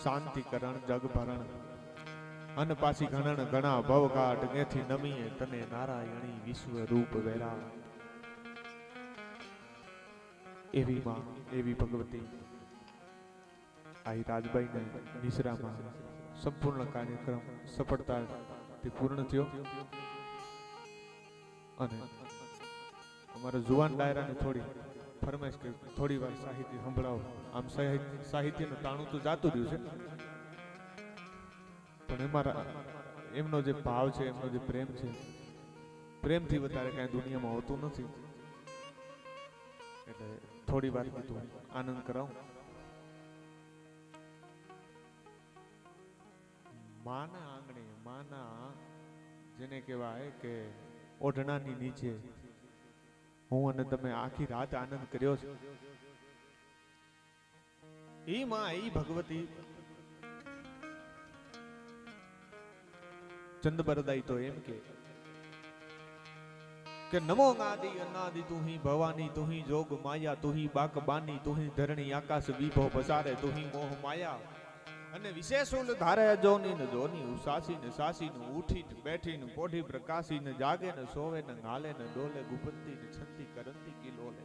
શાંતિકરણ જગભરણ અન પાછી ઘણણ ઘણા ભવઘાટ ગેથી નમીએ તને નારાયણી વિશ્વ રૂપ વેરા. એવી માં એવી ભગવતી આઈ રાજબાઈ ને નિસરામાં સંપૂર્ણ કાર્યક્રમ સફળતાથી પૂર્ણ થયો અને અમારા જુવાન ડાયરાને થોડી ફરમાઈશ કે થોડી વાર સાહિત્ય સંભળાવો. આમ સાહિત્યનું તાણું તો જાતું રહ્યું છે પણ એમનો જે ભાવ છે, એમનો જે પ્રેમ છે, પ્રેમથી વધારે કાંઈ દુનિયામાં હોતું નથી. એટલે થોડી વાર કીધું આનંદ કરાવું. માના આંગણે, માના જેને કહેવાય કે ઓઢણાની નીચે હું અને તમે આખી રાત આનંદ કર્યો છે. ઈ માં ઈ ભગવતી ચંદબરદાઈ તો એમ કે નમો ગાદી અનાદિ તુહી ભવાની તુહી જોગ માયા તુહી બાકબાની તુહી ધરણી આકાશ વિભવ પસારે તુહી મોહ માયા. અને વિશેષ ઉલ ધારે જોની ને જોની ઉસાસી ને સાસી ને ઉઠી ને બેઠી ને પોઢી પ્રકાશી ને જાગે ને સોવે ને ગાલે ને ડોલે ગુપંતી ને છંતી કરંતી કિલોલે.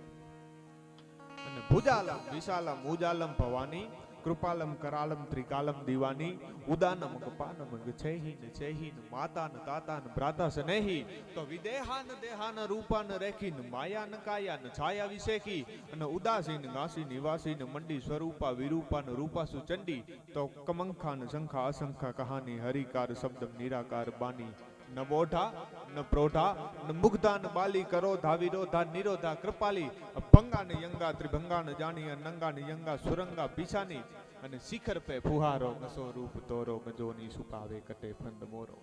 અને ભુજાલમ વિશાલમ ઉજાલમ ભવાની કૃપાલમ કરાલમ ત્રિકાલમ દીવાની ઉદાનમ કપાનમ ગછેહી ને છેહી ને માતા ને તાતા ને ભ્રાતા સ્નેહી. તો વિદેહાન દેહાન રૂપાન રેખી ને માયા ન કાયા ને છાયા વિશેખી. અને ઉદાસીન ગાસી નિવાસી ને મંડી સ્વરૂપા વિરૂપા ને રૂપાસુ ચંડી. તો કમંખા ને શંખા અસંખા કહાની હરિકાર શબ્દમ નિરાકાર બાની. ન બોઢા ન પ્રોઢા ન મુગ્ધા ન બાલી કરો ધાવિરોધા નિરોધા કૃપાલી. ભંગા ને યંગા ત્રિભંગા ન જાણી નંગા ને યંગા સુરંગા પીછાની. અને શિખર પે ફુહારો નસો રૂપ તોરો ગજોની સુકાવે કટે ફંદ મોરો.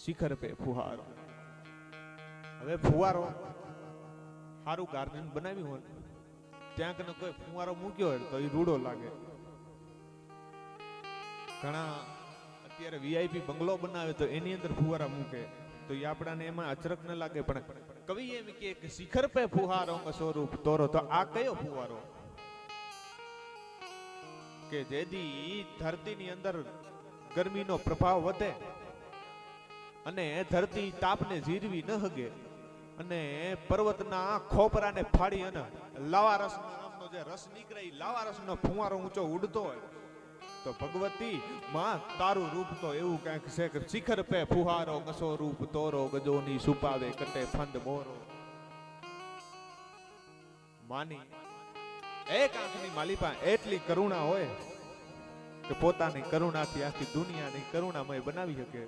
શિખર પે ફુહારો. હવે ફુવારો સારું ગાર્ડન બનાવ્યું હોય ત્યાં કને કોઈ ફુવારો મૂક્યો હોય તો એ રૂડો લાગે. ઘણા અત્યારે વીઆઈપી બંગલો બનાવે તો એની અંદર ફુવારા મૂકે તો એ આપણાને એમાં અચરક ન લાગે. પણ કવિ એમ કે શિખર પે ફુહારો સ્વરૂપ તોરો. તો આ કયો ફુવારો કે જેથી ધરતીની અંદર ગરમીનો પ્રભાવ વધે અને ધરતી તાપને જીરવી ન હગે અને પર્વતના ખોપરાને ફાડી અને લાવા રસનો જે રસ નીકળે એ લાવા રસનો ફુવારો ઊંચો ઉડતો હોય તો ભગવતી માં તારું રૂપ તો એવું કંઈક છે કે શિખર પે ફુહારો ગસો રૂપ તોરો ગજોની સુપાવે કટે ફંદ મોરો. માની એક આંખની માલિપા એટલી કરુણા હોય કે પોતાની કરુણાથી આખી દુનિયાની કરુણામય બનાવી શકે.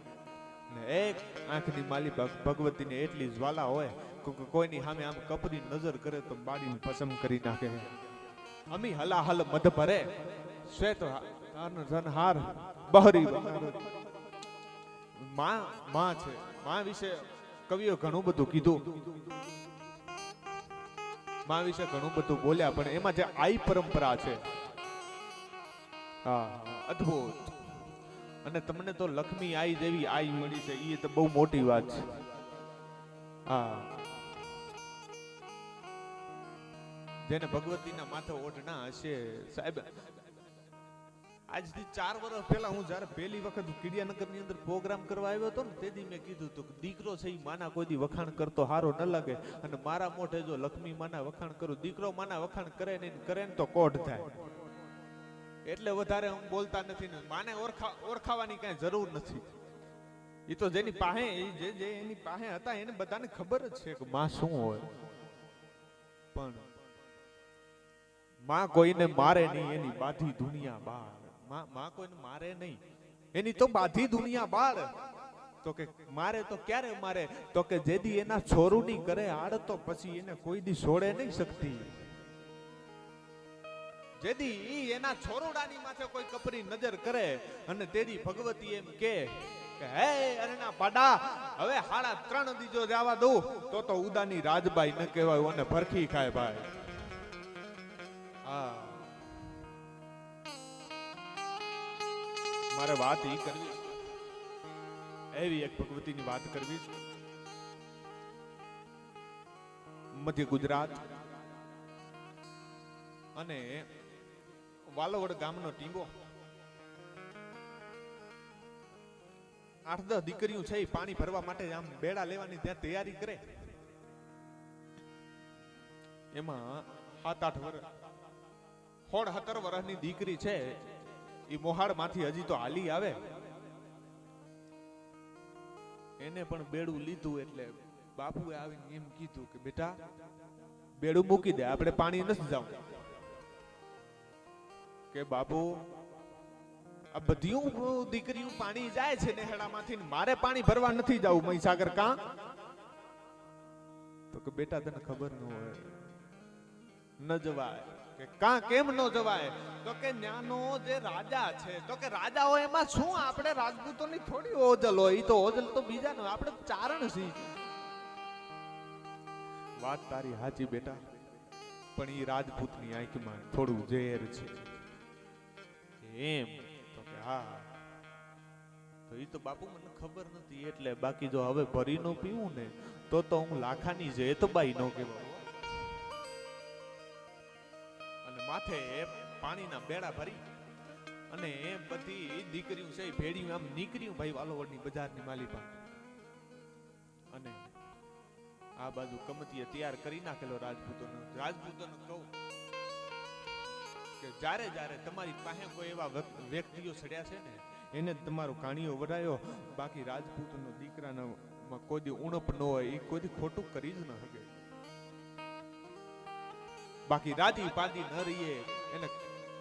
ને એક આંખની માલિપા ભગવતીને એટલી જ્વાલા હોય કે કોઈની સામે આમ કપરી નજર કરે તો બાળીને ભસ્મ કરી નાખે. અમી હલાહલ મધ ભરે શ્વેત હાર બહરી માં છે. માં વિશે કવિઓ ઘણું બધું કીધું, માં વિશે ઘણું બધું બોલ્યા, પણ એમાં જે આઈ પરંપરા છે અદ્ભુત. અને તમને તો લક્ષ્મી આઈ જેવી આઈ મળી છે એ તો બહુ મોટી વાત છે. જેને ભગવતીના માથે ઓઢણા હશે સાહેબ. આજથી 4 વર્ષ પહેલા હું જયારે પહેલી વખત કિડિયાનગરની અંદર પ્રોગ્રામ કરવા આવ્યો હતો ને તેથી મેં કીધું હતું કે દીકરો છે એ માના કોઈ દી વખાણ કરતો હારો ન લાગે. અને મારા મોઢે જો લક્ષ્મી માના વખાણ કરું, દીકરો માના વખાણ કરે ને તો કોઢ થાય. એટલે વધારે હું બોલતા નથી ને માને ઓળખાવાની કઈ જરૂર નથી. એ તો જેની પાસે જે એની પાસે હતા એને બધાને ખબર જ છે કે માં શું હોય. પણ માં કોઈને મારે નહીં, એની બાધી દુનિયા બાર. માં કોઈને મારે નહીં, એની તો બાધી દુનિયા બાર. તો કે મારે તો ક્યારે મારે તો કે જેદી એના છોરુની કરે આડ તો પછી એને કોઈ દી છોડે નહીં શકતી. જેદી એના છોરુડાની માથે કોઈ કપરી નજર કરે અને તેદી ભગવતી એમ કે હે અરેના પાડા હવે 3.5 દી જો જવા દઉં તો ઉદાની રાજબાઈ ન કહેવાય અને ભરખી ખાય ભાઈ. મારે વાત ઈ કરવી, એવી એક ભગવતીની વાત કરવી. મધ્ય ગુજરાત અને વાલોવડ ગામનો ટીંબો 8-10 દીકરીઓ છે એ પાણી ભરવા માટે આમ બેડા લેવાની ત્યાં તૈયારી કરે. એમાં 7-8 વર્ષ 16-17 વર્ષની દીકરી છે એ મોહાડ માંથી હજી તો હાલી આવે. એને પણ બેડું લીધું એટલે બાપુએ આવીને એમ કીધું કે બેટા બેડું મૂકી દે, આપણે પાણી નથી જાવ. કે બાપુ આ બધી દીકરીઓ પાણી જાય છે નેહડામાંથી, મારે પાણી ભરવા નથી જવું મહીસાગર. કાં? તો કે બેટા તને ખબર ન હોય, ન જવાય. કે કાં કેમ ન જવાય? તો કે ન્યાનો જે રાજા છે, તો કે રાજાઓ એમાં શું, આપણે રાજપૂતોની થોડી ઓજલ હોય, ઈ તો ઓજલ તો બીજા નો, આપણે ચારણ છીએ. વાત તારી સાચી બેટા, પણ ઈ રાજપૂતની આંખમાં થોડું ઝેર છે. એમ? તો કે હા. તો ઈ તો બાપુ મને ખબર નથી એટલે, બાકી જો હવે ભરી નો પીવું ને તો હું લાખાની જેતબાઈ નો કહેવાય. અને માથે પાણીના બેડા ભરી અને એ બધી દીકરીઓ છે ભેડી આમ નીકળ્યું ભાઈ વાલોવડની બજારની માલિપા. અને આ બાજુ કમતીએ તૈયાર કરી નાખેલો રાજપૂતોને કહું કે જ્યારે જ્યારે તમારી પાસે કોઈ એવા વ્યક્તિઓ સડ્યા છે ને એને તમારો કાણીઓ વડાયો. બાકી રાજપૂતનો દીકરાના કોઈ દી ઉણપ ન હોય, એ કોઈ દી ખોટું કરી જ ન શકે. બાકી રાજી પાદી ન રહીએ, એને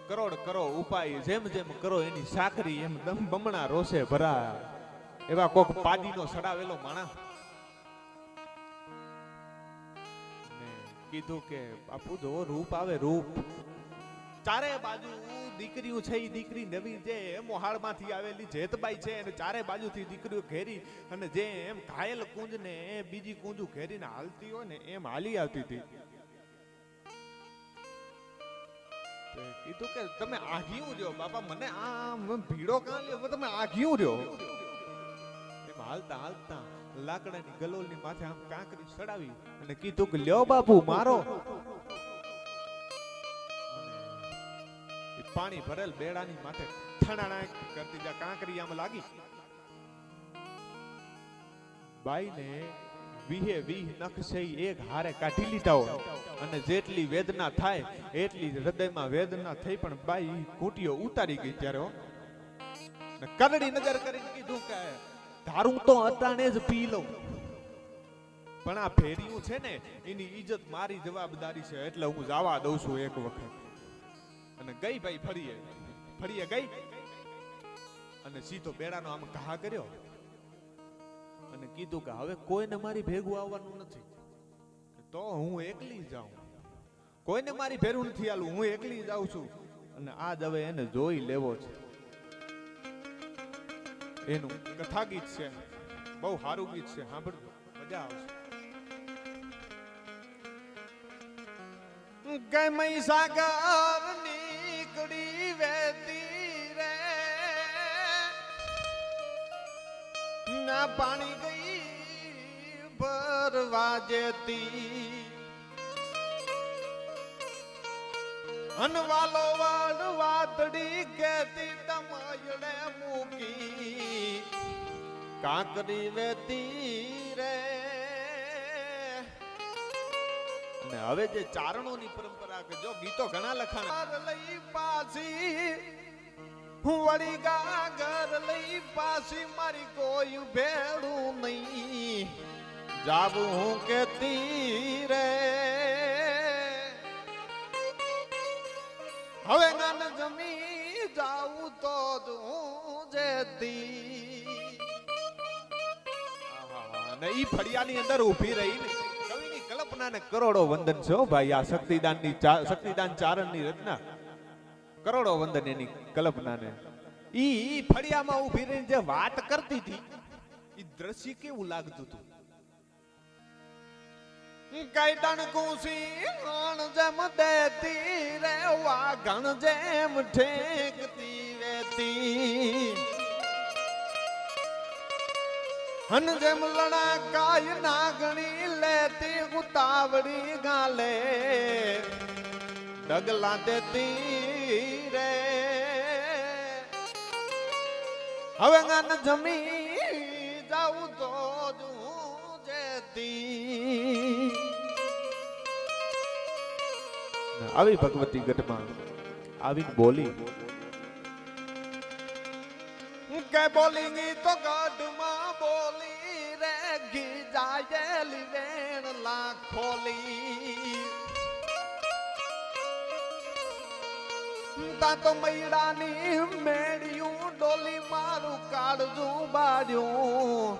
કરોડ કરો ઉપાય, જેમ જેમ કરો એની સાકરી, એમ દમ બમણા રોષે ભરા. એવા કોક પાદીનો સડાવેલો માણસ ને કીધું કે બાપુ જો રૂપ આવે, રૂપ. ચારે બાજુ દીકરીઓ છે, એ દીકરી નવી જે મોહાળમાંથી આવેલી જેતબાઈ છે, અને ચારે બાજુથી દીકરીઓ ઘેરી અને જે એમ ઘાયલ કુંજ ને બીજી કુંજુ ઘેરીને હાલતી હોય ને એમ હાલી આવતી હતી. કીધું કે તમે આઘિયું રહ્યો બાપા, મને આમ ભીડો કાં લ્યો, તમે આઘિયું રહ્યો. એમ હાલતા હાલતા લાકડાની ગલોલની માથે આમ કાંકરી સડાવી અને કીધું કે લ્યો બાપુ મારો. પાણી ભરેલ બેડાની માથે ઠણાણા કરતી જા કાંકરી આમ લાગી. બાઈને 20 નખ છે એક હારે કાઢી લીધા હોય, અને જેટલી વેદના થાય એટલી હૃદયમાં વેદના થઈ, પણ બાઈ ઘૂંટીઓ ઉતારી ગઈ. ત્યારે કરડી નજર કરીને કીધું કે ધારું તો અટાણે જ પી લઉં, પણ આ ફેરિયું છે ને એની ઇજ્જત મારી જવાબદારી છે, એટલે હું જવા દઉં છું એક વખત. અને ગઈ ભાઈ ફરીએ ગઈ અને સીધો બેડાનો આમ ઘા કર્યો અને કીધું કે હવે કોઈને મારી ભેગું આવવાનું નથી, તો હું એકલી જાઉં. કોઈને મારી ભેરું નથી આલું, હું એકલી જાઉં છું. અને આજ હવે એને જોઈ લેવો છે. એનું કથા ગીત છે, બહુ સારું ગીત છે, સાંભળજો મજા આવશે. કે મહીસાગર નીકળી વેતી રે ના પાણી ગઈ ભરવા જેતી, અનવાલો વાળ વાતડી કેતી દમાયડે મૂકી કાંકરી વેતી રે. અને હવે જે ચારણોની પરંપરા કે જો ગીતો ઘણા લખાણ લઈ પાછી હું વળી ગાગર લઈ પાછી મારી કોઈ ભેળું નહીં જાવું હું કેતી રે. હવે ગાન જમી જાવું તો જ હું જેતી. અને ઈ ફળિયાની અંદર ઊભી રહી ને કવિની કલ્પનાને કરોડો વંદન છે ભાઈ. આ શક્તિદાન ચારણની રચના, કરોડો વંદન એની કલ્પનાને. ઈ ફળિયામાં ઊભી રહીને જે વાત કરતી હતી ઈ દ્રશ્ય કેવું લાગતું હતું. કઈ ડણકુસી ગણ જેમ દેતી રે વાઘણ જેમ ઠેકતી વેતી, હન જેમ લડાકાય નાગણી લેતી ઉતાવળી ગાલે ડગલા દેતી રે હવે ગાન જમી જાઉં તો જેતી આવી ભગવતી ગઢમાં આવીને બોલી કે બોલી તો ગઢમાં બોલી રે ઘી જાયેલી વેણ લાખોલી તા તો મૈડાની મેળ્યું ડોલી મારું કાળજું બાળ્યું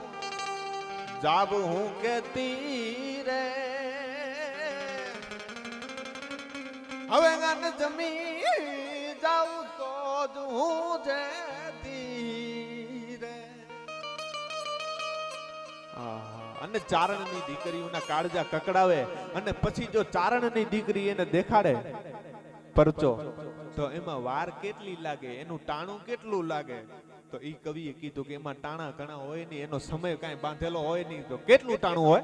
જાબ હું કેતી રે હવે ગાન જમી જાઉં તો જ હું જેતી રે અને ચારણની દીકરીઓના કાળજા કકડાવે અને પછી જો ચારણની દીકરી એને દેખાડે પરચો તો એમાં વાર કેટલી લાગે એનું ટાણું કેટલું લાગે તો ઈ કવિએ કીધું કે એમાં ટાણા ઘણા હોય નહીં એનો સમય કાંઈ બાંધેલો હોય નહીં તો કેટલું ટાણું હોય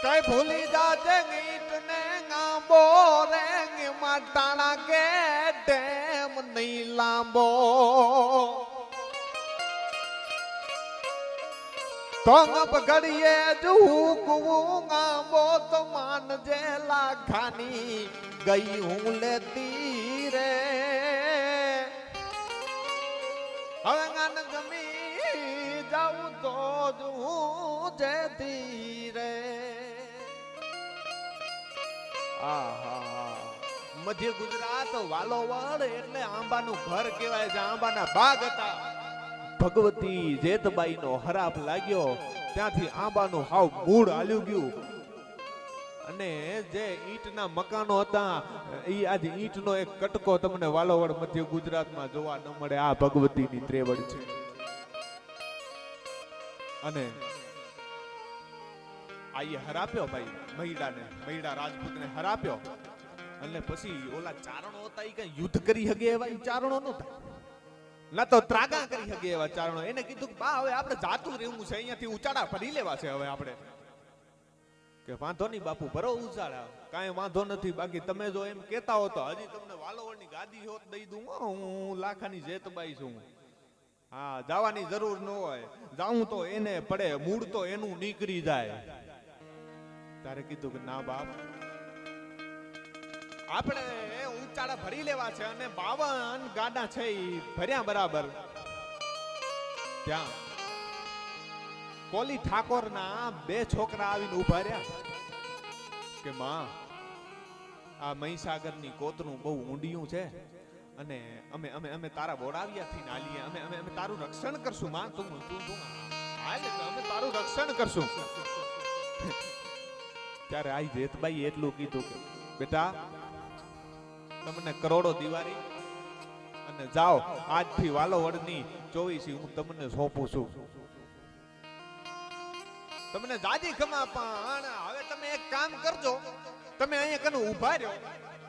કઈ ભૂલી જાજે ગીત ને ગાંબો રે એમાં ટાણા કે ટેમ નહીં લાંબો તોંગ પકડીએ જુકવું ગાંબો તો માનજે લાખાની ગઈ હું લેતી રે હવે ગાન જમી જાઉં તો જ હું જેતી રે મધ્ય ગુજરાત વાલોવડ એટલે આંબાનું ઘર કહેવાય છે આંબાના બાગ હતા ભગવતી જેતબાઈ નો હરાપ લાગ્યો ત્યાંથી આંબાનું હાવ મૂળ હાલ્યું ગયું અને જે ઈંટના મકાનો હતા ઈ આજે ઈંટનો એક કટકો તમને વાલોવડ મધ્ય ગુજરાતમાં જોવા ન મળે આ ભગવતીની ત્રેવડ છે અને આઈએ હરાપ્યો ભાઈ મહિડા રાજપૂતને હરાપ્યો એટલે પછી ઓલા ચારણો હતા ઈ કઈ યુદ્ધ કરી હગે એવા ઈ ચારણો નહોતા ના તો ત્રાગા કરી હગે એવા ચારણો એને કીધું કે બા હવે આપણે જાતું રહેવું છે અહીંયાથી ઉચાડા ફરી લેવા છે હવે આપણે કે વાંધો નહીં બાપુ ભરો ઉચાડા કાંઈ વાંધો નથી બાકી તમે જો એમ કહેતા હો તો હજી તમને વાલોવડની ગાદી હોત દઈ દઉં હું લાખાની જેતબાઈ છું હા જવાની જરૂર ન હોય જાઉં તો એને પડે મૂળ તો એનું નીકળી જાય તારે કીધું કે ના બાપ આપણે ઉચાડા ભરી લેવા છે અને 52 ગાડા છે ઈ ભર્યા બરાબર ત્યાં કોલી ઠાકોરના 2 છોકરા આવીને ઉભા રહ્યા કે માં આ મહીસાગરની કોતરું બહુ ઊંડિયું છે અને અમે અમે અમે તારા બોડાવ્યા થઈને હાલીએ અમે અમે અમે તારું રક્ષણ કરશું માં તું હાલ અમે તારું રક્ષણ કરશું ત્યારે આઈ જેતબાઈ એટલું કીધું કે બેટા તમને કરોડો દિવાળી અને જાઓ આજથી વાલોવડની 24 હું તમને સોંપું છું તમને જાજી ખમા પણ હવે તમે એક કામ કરજો તમે અહીંયા કને ઊભા રહ્યો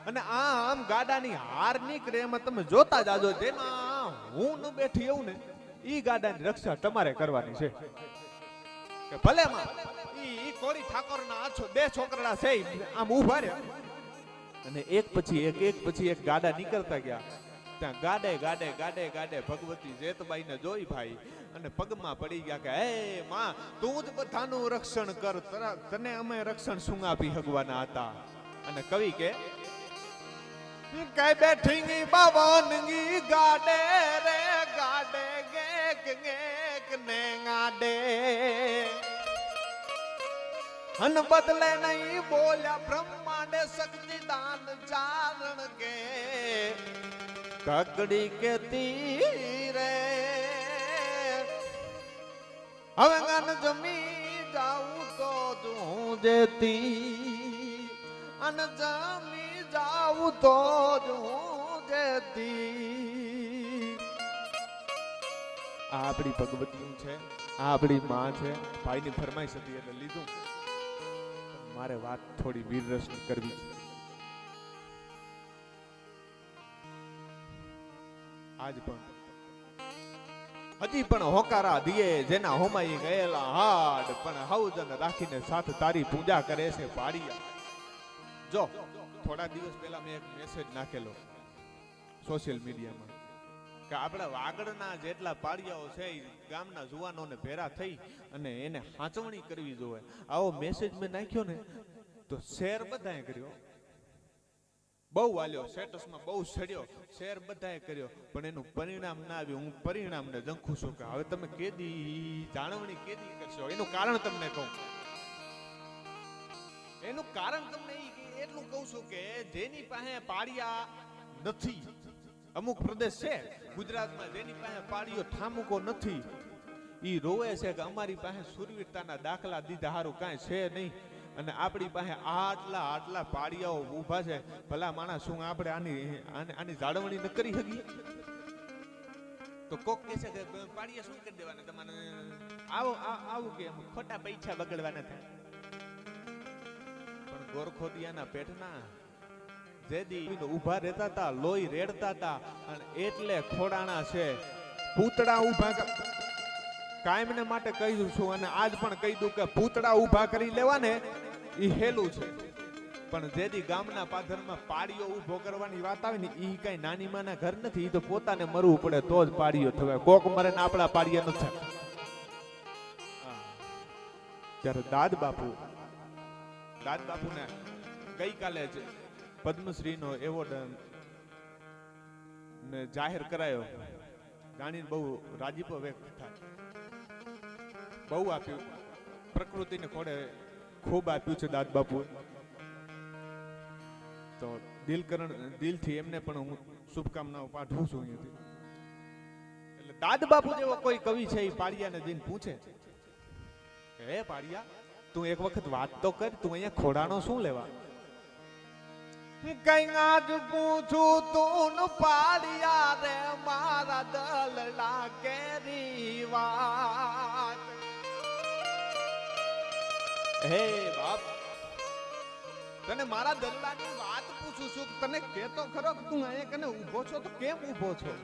અને આમ ગાડાની હાર નીકળે એમાં તમે જોતા જાજો જેમાં હું ન બેઠી એવું ને ઈ ગાડાની રક્ષા તમારે કરવાની છે કે ભલે માં ઈ કોળી ઠાકોરના 2 છોકરા છે આમ ઊભા રહ્યા અને એક પછી એક ગાડા નીકળતા ગયા ત્યાં ગાડે ભગવતી જેતબાઈને જોઈ ભાઈ અને પગમાં પડી ગયા કે હે માં તું જ બધાનું રક્ષણ કર તને અમે રક્ષણ શું આપી હગવાના હતા અને કવિ કે કઈ બેઠી બાવનગી ગાડે રે ગાડે ગેક ને ગાડે અન બદલે નહીં બોલ્યા બ્રહ્માંડે સચિદાન ચારણ કે કકડી કે તીરે હવે ગાન જમી જાઉં તો હું જેતી અન જમી જાઉં તો હું જેતી આપણી ભગવતી છે આપણી માં છે ભાઈની ફરમાઈશ હતી એટલે લીધું મારે વાત થોડી વીરરસની કરવી છે આજ પણ હજી પણ હોકારા દિયે જેના હોમાઈ ગયેલા હાડ પણ હવજન રાખીને સાથ તારી પૂજા કરે છે પાડિયા જો થોડા દિવસ પહેલા મેં એક મેસેજ નાખેલો સોશિયલ મીડિયામાં કે આપણા વાગડના જેટલા પાડિયાઓ છે એ ગામના જુવાનોને ભેરા થઈ અને એને હાંચવણી કરવી જોઈએ. આવો મેસેજ મેં નાખ્યો ને તો શેર બધાએ કર્યો, બહુ વાલ્યો, સ્ટેટસમાં બહુ ચડ્યો, શેર બધાએ કર્યો, પણ એનું પરિણામ ના આવ્યું. હું પરિણામને ઝંખું છું કે હવે તમે કેદી જાળવણી કેદી કરશો. એનું કારણ તમને કહું, એનું કારણ તમને એટલું કહું છું કે જેની પાસે પાડિયા નથી, અમુક પ્રદેશ છે ગુજરાતમાં જેની પાસે પાડીઓ ઠામુકો નથી, ઈ રોવે છે કે અમારી પાસે સુરવીરતાના દાખલા દીધા હારું કાંઈ છે નહીં, અને આપણી પાસે આટલા પાડિયાઓ ઊભા છે. ભલા માણસ શું આપણે આની જાળવણી ન કરી શકીએ? તો કોક કહે છે કે પાડિયા શું કરી દેવાના તમારે, આવું કે ખોટા પૈસા બગડવાના થાય. પણ ગોરખોદિયાના પેટના જેદી ઉભા રહેતા હતા, લોહી રેડતા હતા, અને એટલે ખોડાણા છે. પૂતળા ઉભા કાયમને માટે કહી છું, અને આજ પણ કહી દઉં કે પૂતળા ઉભા કરી લેવા ને ઈ હેલું છે, પણ જેદી ગામના પાદરમાં પાડીઓ ઉભો કરવાની વાત આવે ને ઈ કઈ નાની માના ઘર નથી. ઈ તો પોતાને મરવું પડે તો જ પાડીઓ થવાય. કોક મરે ને આપણા પાડિયા ન થાય. ત્યારે દાદ બાપુને ગઈકાલે જ પદ્મશ્રીનો એવોર્ડ ને જાહેર કરાયો. જાણીને બહુ રાજીપો વ્યક્ત થાય. બહુ આપ્યું, પ્રકૃતિને ખોડે ખૂબ આપ્યું છે દાદ બાપુ. તો દિલથી એમને પણ હું શુભકામનાઓ પાઠવું છું અહીંયાથી. એટલે દાદ બાપુ જેવો કોઈ કવિ છે એ પાડિયાને જઈને પૂછે, હે પાડિયા તું એક વખત વાત તો કર, તું અહીંયા ખોડાનો શું લેવા? કઈ આજ પૂછું તું પાડિયા રે મારા દલડા કેરી વાત. હે બાપ, તને મારા દલડાની વાત પૂછું છું, તને કેતો ખરો કે તું અહીંયા કને ઊભો છો તો કેમ ઊભો છો?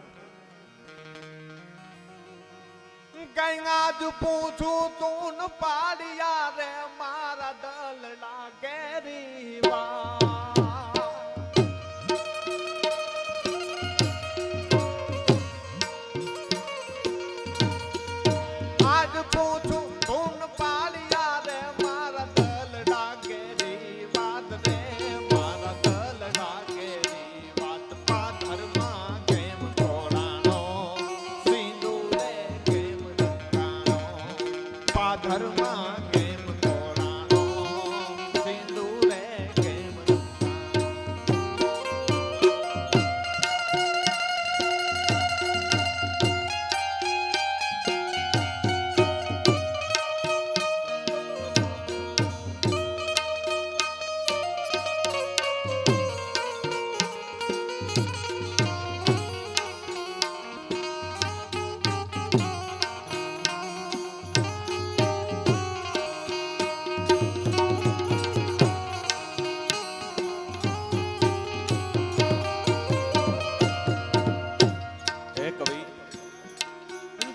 કઈ આજ પૂછું તું પાડિયા રે મારા દલડા કેરી વાત.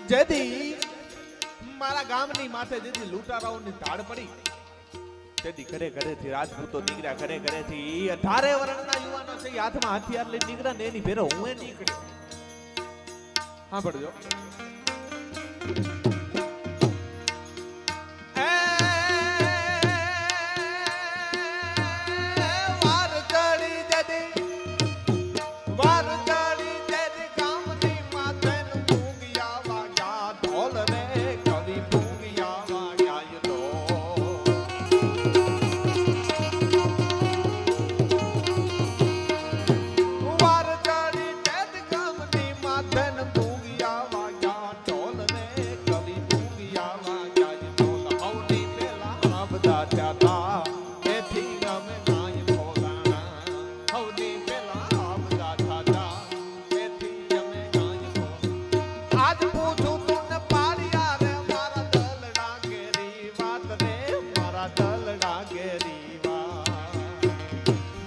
જેદી મારા ગામની માથે જેદી લૂંટારાઓની ધાડ પડી, તેદી ઘરે ઘરેથી રાજપૂતો નીકળ્યા, ઘરે ઘરેથી 18 વર્ષના યુવાનો છે હાથમાં હથિયાર લઈને નીકળ્યા ને એની ભેરો હું નીકળ્યો. સાંભળજો,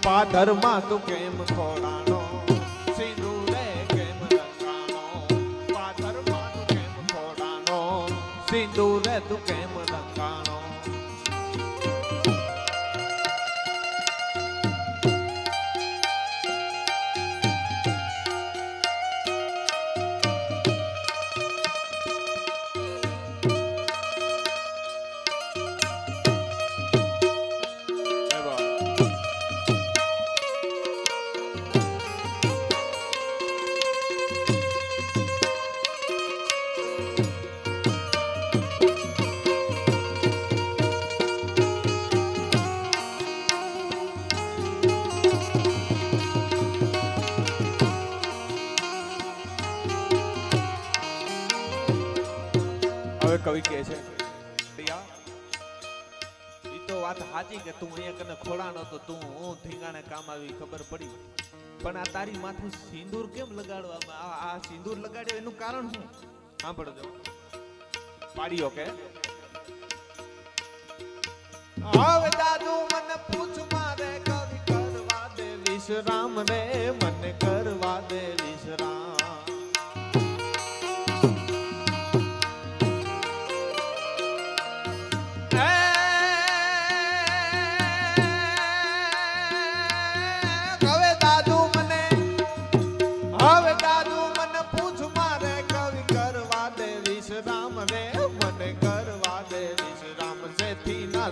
પાધરમાં તું કેમ ખોડાનો, સિંદૂરે કેમ રંગાનો. પાધરમાં તું કેમ ખોડાનો, સિંદૂરે તું કેમ રંગાનો. હવે કવિ કહે છે ડિયા ઈ તો વાત સાચી કે તું અહીંયા કને ખોડાનો તો તું હું ધીંગાણે કામ આવી ખબર પડી, પણ આ તારી માથે સિંદૂર કેમ લગાડવામાં આ સિંદૂર લગાડ્યો એનું કારણ શું? સાંભળજો પાડ્યો કે હવે દાદુ મને પૂછ મારે કવિ કરવા દે વિશ્રામ રે, મને કરવા દે વિશ્રામ.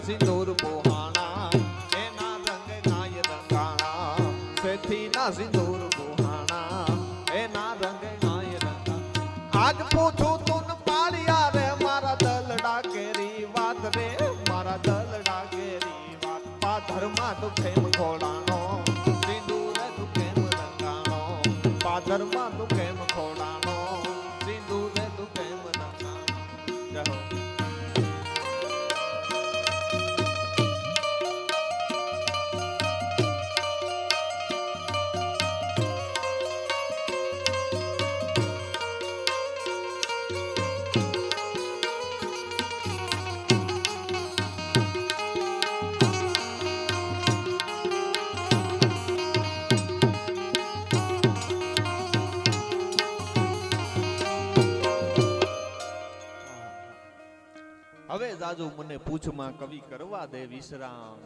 સિંદૂર બોહાણા એના રંગ નાય રંગાણા, સેથી ના સિંદૂર બોહાણા એના રંગ નાય રંગાણા. આજ પૂછું તું પાળિયા રે મારા દલડા કેરી વાત રે, મારા દલડા કેરી વાત. પાધરમાં તું કેમ ખોડાનો સિંદૂર તું કેમ રંગાણો, પાધરમાં તું કેમ ખોડાનો સિંદૂર તું કેમ રંગાણો. હવે જાજુ મને પૂછમાં કવિ કરવા દે વિશ્રામ,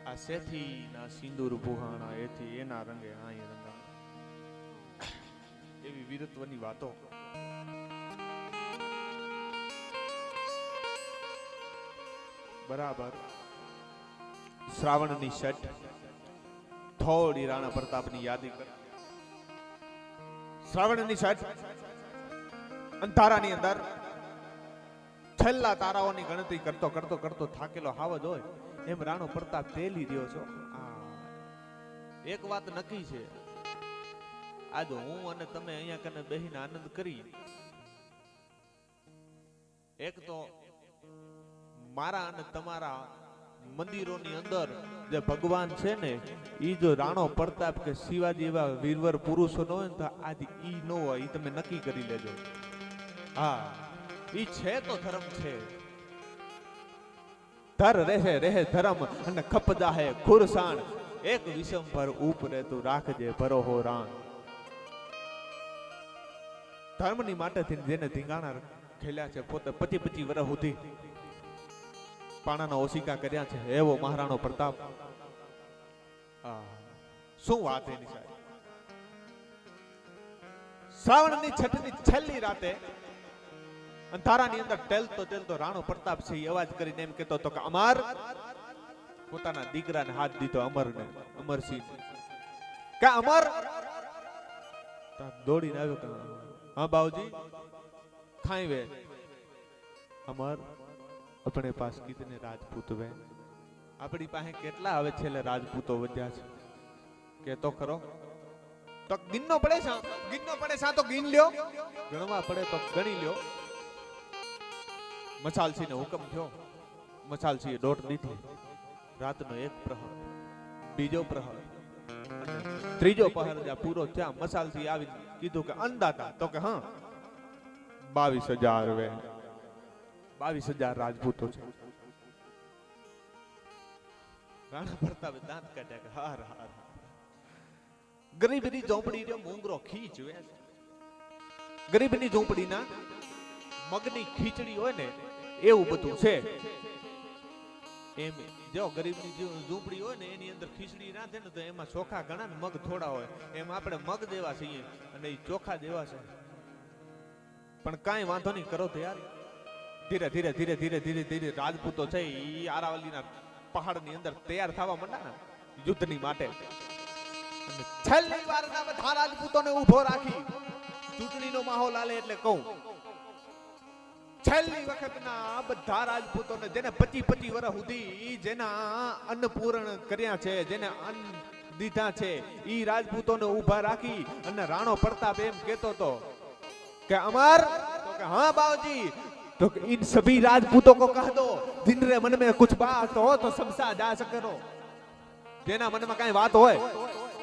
આ સેથી ના સિંદૂર ભુહાણા એથી એના રંગે આય રંગા. એવી વીરત્વની વાતો. બરાબર શ્રાવણની શટ થોડી રાણા પ્રતાપની યાદી કર. શ્રાવણની શટ અંધારાની અંદર છેલ્લા તારાઓની ગણતરી કરતો કરતો કરતો થાકેલો હાવજ હોય એમ રાણો પ્રતાપ તેલી રહ્યો છો. એક વાત નક્કી છે, આજ હું અને તમે અહીંયા કને બેહીને આનંદ કરી. એક તો મારા અને તમારા મંદિરોની અંદર જે ભગવાન છે ને ઈ જો રાણો પ્રતાપ કે શિવાજી એવા વીરવર પુરુષો ન હોય ને તો આજ ઈ ન હોય, ઈ તમે નક્કી કરી લેજો. હા ઈ છે તો ધર્મ છે, ધર રહે રહે ધર્મ અને ખપ જાહે ખુરસાણ, એક વિષમ પર ઉપરે તું રાખજે ભરોહો રાણ. ધર્મની માટે જેને ધીંગાણા ખેલ્યા છે, પોતે 25 વર્ષ સુધી પાણાના ઓશિકા કર્યા છે, એવો મહારાણો પ્રતાપ. શું વાત એની સાહેબ. શ્રાવણની છઠની છેલ્લી રાતે અંધારાની અંદર ટેલતો રાણો પ્રતાપ છે અવાજ કરીને એમ કહેતો હતો કે અમર, પોતાના દીકરાને હાથ દીધો અમરને, અમરસિંહ કે અમર દોડીને આવ્યો કે હા બાઉજી ખાઈ વે. અમર अपने पास कितने राजपूत वे, अपनी પાસે કેટલા હવે છેલ્લે રાજપૂતો વધ્યા છે કે તો ખરો. તો ગિનનો પડે છે તો ગિન લ્યો, ગણવા પડે તો ગણી લ્યો. મસાલસિંહને હુકમ થયો, મસાલસિંહે દોટ દીધી. રાતનો એક પ્રહર, બીજો પ્રહર, ત્રીજો પ્રહર જ્યાં પૂરો થયા મસાલસિંહ આવી કીધું કે અંદાતા, તો કે હા 22,000 વે, 22,000 રાજપૂતો છે. રાણા પ્રતાપે દાંત કાઢ્યા કે હાર હાર. ગરીબની ઝોંપડી રે મોંગરો ખીચ વે, ગરીબની ઝોંપડીના મગની ખીચડી હોય ને એવું બધું છે. એમ જો ગરીબની ઝૂંપડી હોય ને એની અંદર ખીચડી નાખે ને તો એમાં ચોખા ઘણા ને મગ થોડા હોય, એમ આપણે મગ દેવા છીએ અને એ ચોખા દેવા છે. પણ કાંઈ વાંધો નહીં, કરો તો યાર. ધીરે ધીરે ધીરે ધીરે ધીરે ધીરે રાજપૂતો છે એ આરાવલીના પહાડની અંદર તૈયાર થવા માંડ્યા ને યુદ્ધની માટે. છેલ્લી વારના બધા રાજપૂતોને ઊભો રાખી ચૂંટણીનો માહોલ આલે એટલે કહું, છેલ્લી વખતના બધા રાજપૂતોને જેને 25 વર્ષ સુધી જેના અન્નપૂર્ણ કર્યા છે, જેને અન્ન દીધા છે, ઈ રાજપૂતોને ઊભા રાખી અને રાણો પ્રતાપ એમ કહેતો હતો કે અમર, તો કે હા બાવજી तो इन सभी राजपूतों को कह दो जिनरे मन में कुछ बात हो तो समसा जा सके जेना मन में कई बात होय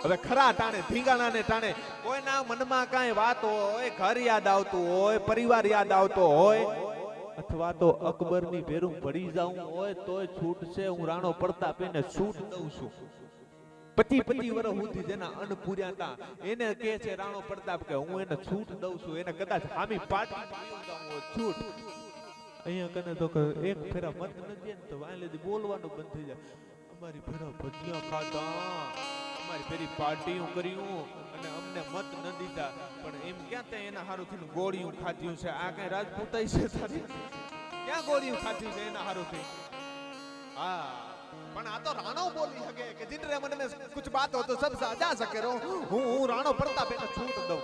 હવે ખરા ટાણે ધીંગાણાને ટાણે કોઈના મનમાં કાંઈ વાત હોય ઘર યાદ આવતું હોય પરિવાર યાદ આવતો હોય અથવા તો અકબરની ભેરું પડી જાઉં હોય તોય છૂટ છે હું રાણો પ્રતાપને છૂટ દઉં છું 25 વર્ષ સુધી જેના અન્ન પૂર્યા હતા એને કહે છે રાણો પ્રતાપ કે હું એને છૂટ દઉં છું એને કદાચ હામી પાટી છૂટ અહીંયા કને તો એક ફેરા મત ન દે ને તો વાલેથી બોલવાનું બંધ થઈ જાય અમારી ફેરા ભજીયા ખાધા અમારી ફેરી પાર્ટીઓ કર્યું અને અમને મત ન દીધા પણ એમ ક્યાં તે એના હારુથી ગોળીઓ ખાધ્યું છે આ કઈ રાજપૂતાઈ છે તારી ક્યાં ગોળીઓ ખાધ્યું છે એના હારુથી હા પણ આ તો રાણો બોલી શકે કે જીનરે મને મે કુછ બાત હો તો સબ સાજા સકે રો હું રાણો પ્રતાપ એને છૂટ દઉં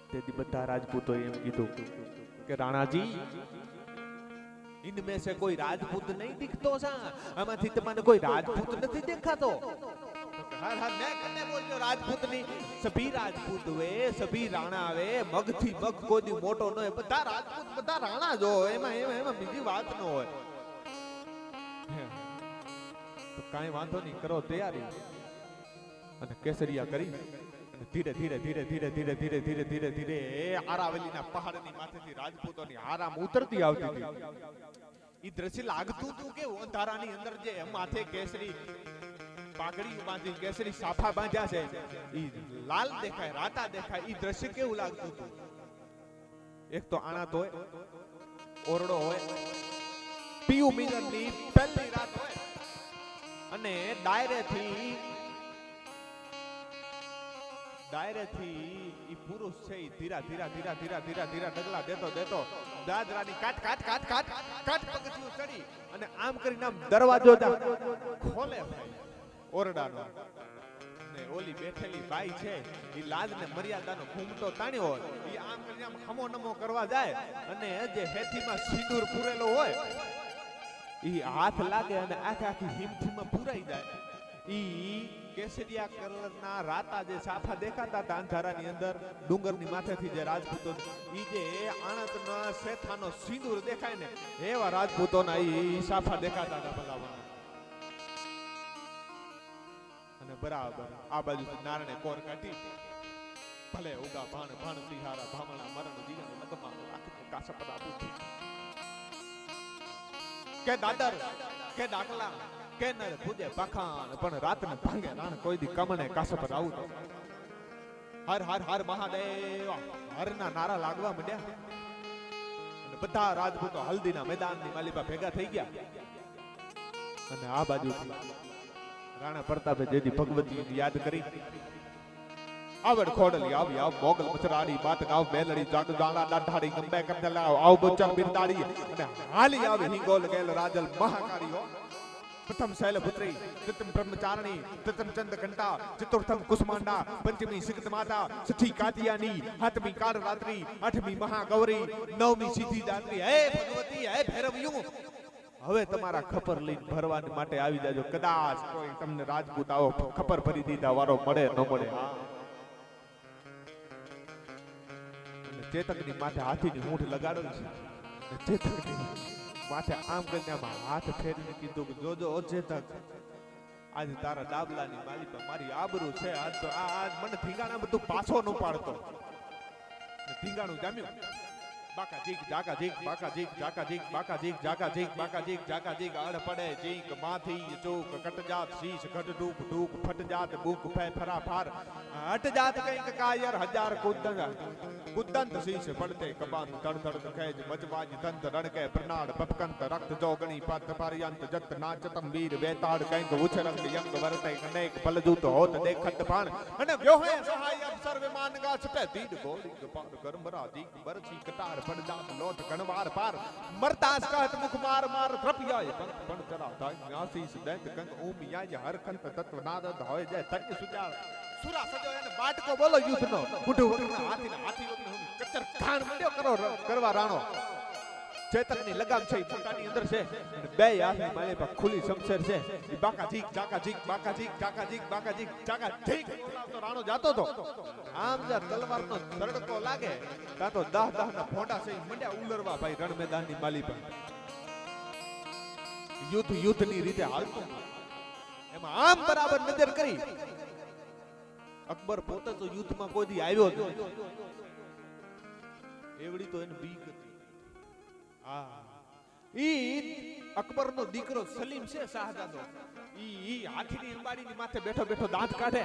તેથી બધા રાજપૂતોએ એમ કીધું કે રાણાજી इनमें से कोई राजपूत नहीं दिखतो सा आमाथी तमने कोई राजपूत नहीं देखातो हर हर मैं कने बोल्यो राजपूत नहीं सभी राजपूत वे सभी राणा वे मग थी मग कोई मोटो न बता राजपूत बता राणा जो एमा एमा एमा बीजी बात न होय तो काई वांधो नहीं करो तैयारी અને કેસરિયા કરી અને ધીરે ધીરે ધીરે ધીરે ધીરે ધીરે ધીરે ધીરે ધીરે આરાવલીના પહાડની માથેથી રાજપૂતોની આરામ ઉતરતી આવતી હતી ઈ દ્રશ્ય લાગતું હતું કે અંધારાની અંદર જે માથે કેસરી પાઘડી બાંધી કેસરી સાફા બાંધ્યા છે ઈ લાલ દેખાય રાતા દેખાય ઈ દ્રશ્ય કેવું લાગતું હતું એક તો આણા તો ઓરડો હોય પીયુ મિલનની પહેલી રાત હોય અને ડાયરેથી ઈ પુરુષ છે ઈ ધીરા ધીરા ધીરા ધીરા ધીરા ધીરા ડગલા દેતો દેતો દાદરાની કાટ કાટ કાટ કાટ કાટ પગથિયું ચડી અને આમ કરીને આમ દરવાજો ખોલે ઓરડાનો ને ઓલી બેઠેલી બાઈ છે ઈ લાજને મર્યાદાનો ઘૂમતો તાણ્યો હોય ઈ આમ કરીને આમ ખમો નમો કરવા જાય અને જે હેઠીમાં સિંદૂર પૂરેલો હોય ઈ હાથ લાગે અને આખી હિમથીમાં પૂરાઈ જાય ઈ કેસરિયા કલરના રાતા જે સાફા દેખાતા હતા અંધારાની અંદર ડુંગરની માથેથી જે રાજપૂતો ઈ જે આણંદના શેથાનો સિંદૂર દેખાય ને એવા રાજપૂતોના ઈ સાફા દેખાતા હતા ભલાવા અને બરાબર આ બાજુથી નારણે કોર કાઢી ભલે ઉગા ભાણ ભાણ તિહારા ભામણા મરણ જીવન લગમાં રાખી કાસપડા બુદ્ધિ કે દાદર કે ડાકલા કે નર પૂજે પખાન પણ રાતને ભાંગે રાણ કોઈ દી કમને કાસપ આવું તો હર હર હર મહાદેવ હરના નારા લાગવા માંડ્યા અને બધા રાજપૂતો હલ્દીના મેદાનની માલિપા ભેગા થઈ ગયા અને આ બાજુથી રાણા પ્રતાપે જેદી ભગવતીને યાદ કરી આવડ ખોડલી આવી આવ મોગલ મચરાડી બાત ગાવ મેલડી જાગ જાણા દાઢાડી ગંબે કરદલા આવ બચ્ચા બિરદાડી અને હાલી આવે હિંગોલ ગેલ રાજલ મહાકાળી હો प्रथम शैलपुत्री द्वितीय ब्रह्मचारिणी तृतीय चंद घंटा चतुर्थम कुसमांडा पंचमी सिकत माता छठी कातियानी सातमी काल रात्रि आठमी महागौरी नवमी सीधी दात्री हે ભગવતી હે ભૈરવિયું હવે તમારા ખપર લઈને ભરવાની માટે આવી જાજો કદાચ કોઈ તમને રાજપૂત આવો ખપર ભરી દીધા વારો મળે ન મળે અને ચેતકની માથે હાથીની હૂંઠ લગાડો છે ચેતકની માથે આમ કરીને હાથ ફેરીને કીધું કે જોજો ચેતક આજ તારા ડાબલાની માલી પર મારી આબરૂ છે આજ તો આજ મને ધીંગાણા બધું પાછો ન પાડતો ધીંગાણું જામ્યું બાકા જીક જાકા જીક બાકા જીક જાકા જીક બાકા જીક જાકા જીક બાકા જીક જાકા જીક અડ પડે જીક માથી ચોક કટ જાત શીશ ઘટ ડૂક ડૂક ફટ જાત બૂક ફે ફરા ફાર હટ જાત કંઈક કાયર હજાર કુદંત શીશ પડતે કબાન તડ તડ ખેજ મજવાજ દંત રણકે પ્રનાડ પપકંત રક્ત જોગણી પત પર્યંત જત નાચતમ વીર વેતાડ કંઈક ઉછરંગ યંગ વરતે અનેક બલજૂત હોત દેખત પાણ અને વ્યોહે સહાય અવસર વિમાન ગા છટે દીડ ગોળી ગપાર ગરમરા દીક બરછી કટાર પડજાત લોટ ગણવાર પાર મરતાસ કહત મુખ માર માર દ્રપ્યાય પંખ પણ ચરા દાય ન્યાસી સદૈત કંગ ઓમિયાય હરખંત તત્વ નાદ હોય જાય તજ્ઞ સુજાર સુરા સજો એને બાટકો બોલો યુદ્ધનો બુઢો વગરના હાથી વગર કચ્ચર ખાણ મંડ્યો કરવા રાણો ચેતકની લગામ છે પોતાની અંદર છે અને બે હાથની માલે પર ખુલ્લી શમશેર છે ઈ બાકા ઝીક ચાકા ઝીક બાકા ઝીક ચાકા ઝીક બાકા ઝીક ચાકા ઝીક તો રાણો જાતો તો આમ જ તલવારનો તડકો લાગે તા તો 10 ના ફોંડા છે મંડ્યા ઉલરવા ભાઈ રણ મેદાનની માલી પર યુદ્ધની રીતે હાલતું એમાં આમ બરાબર નજર કરી અકબર પોતે તો યુદ્ધમાં કોઈ દી આવ્યો જ એવડી તો એને બીક હતી ઈ અકબરનો દીકરો સલીમ છે શાહજાદો ઈ હાથીની અંબાડીની માથે બેઠો બેઠો દાંત કાઢે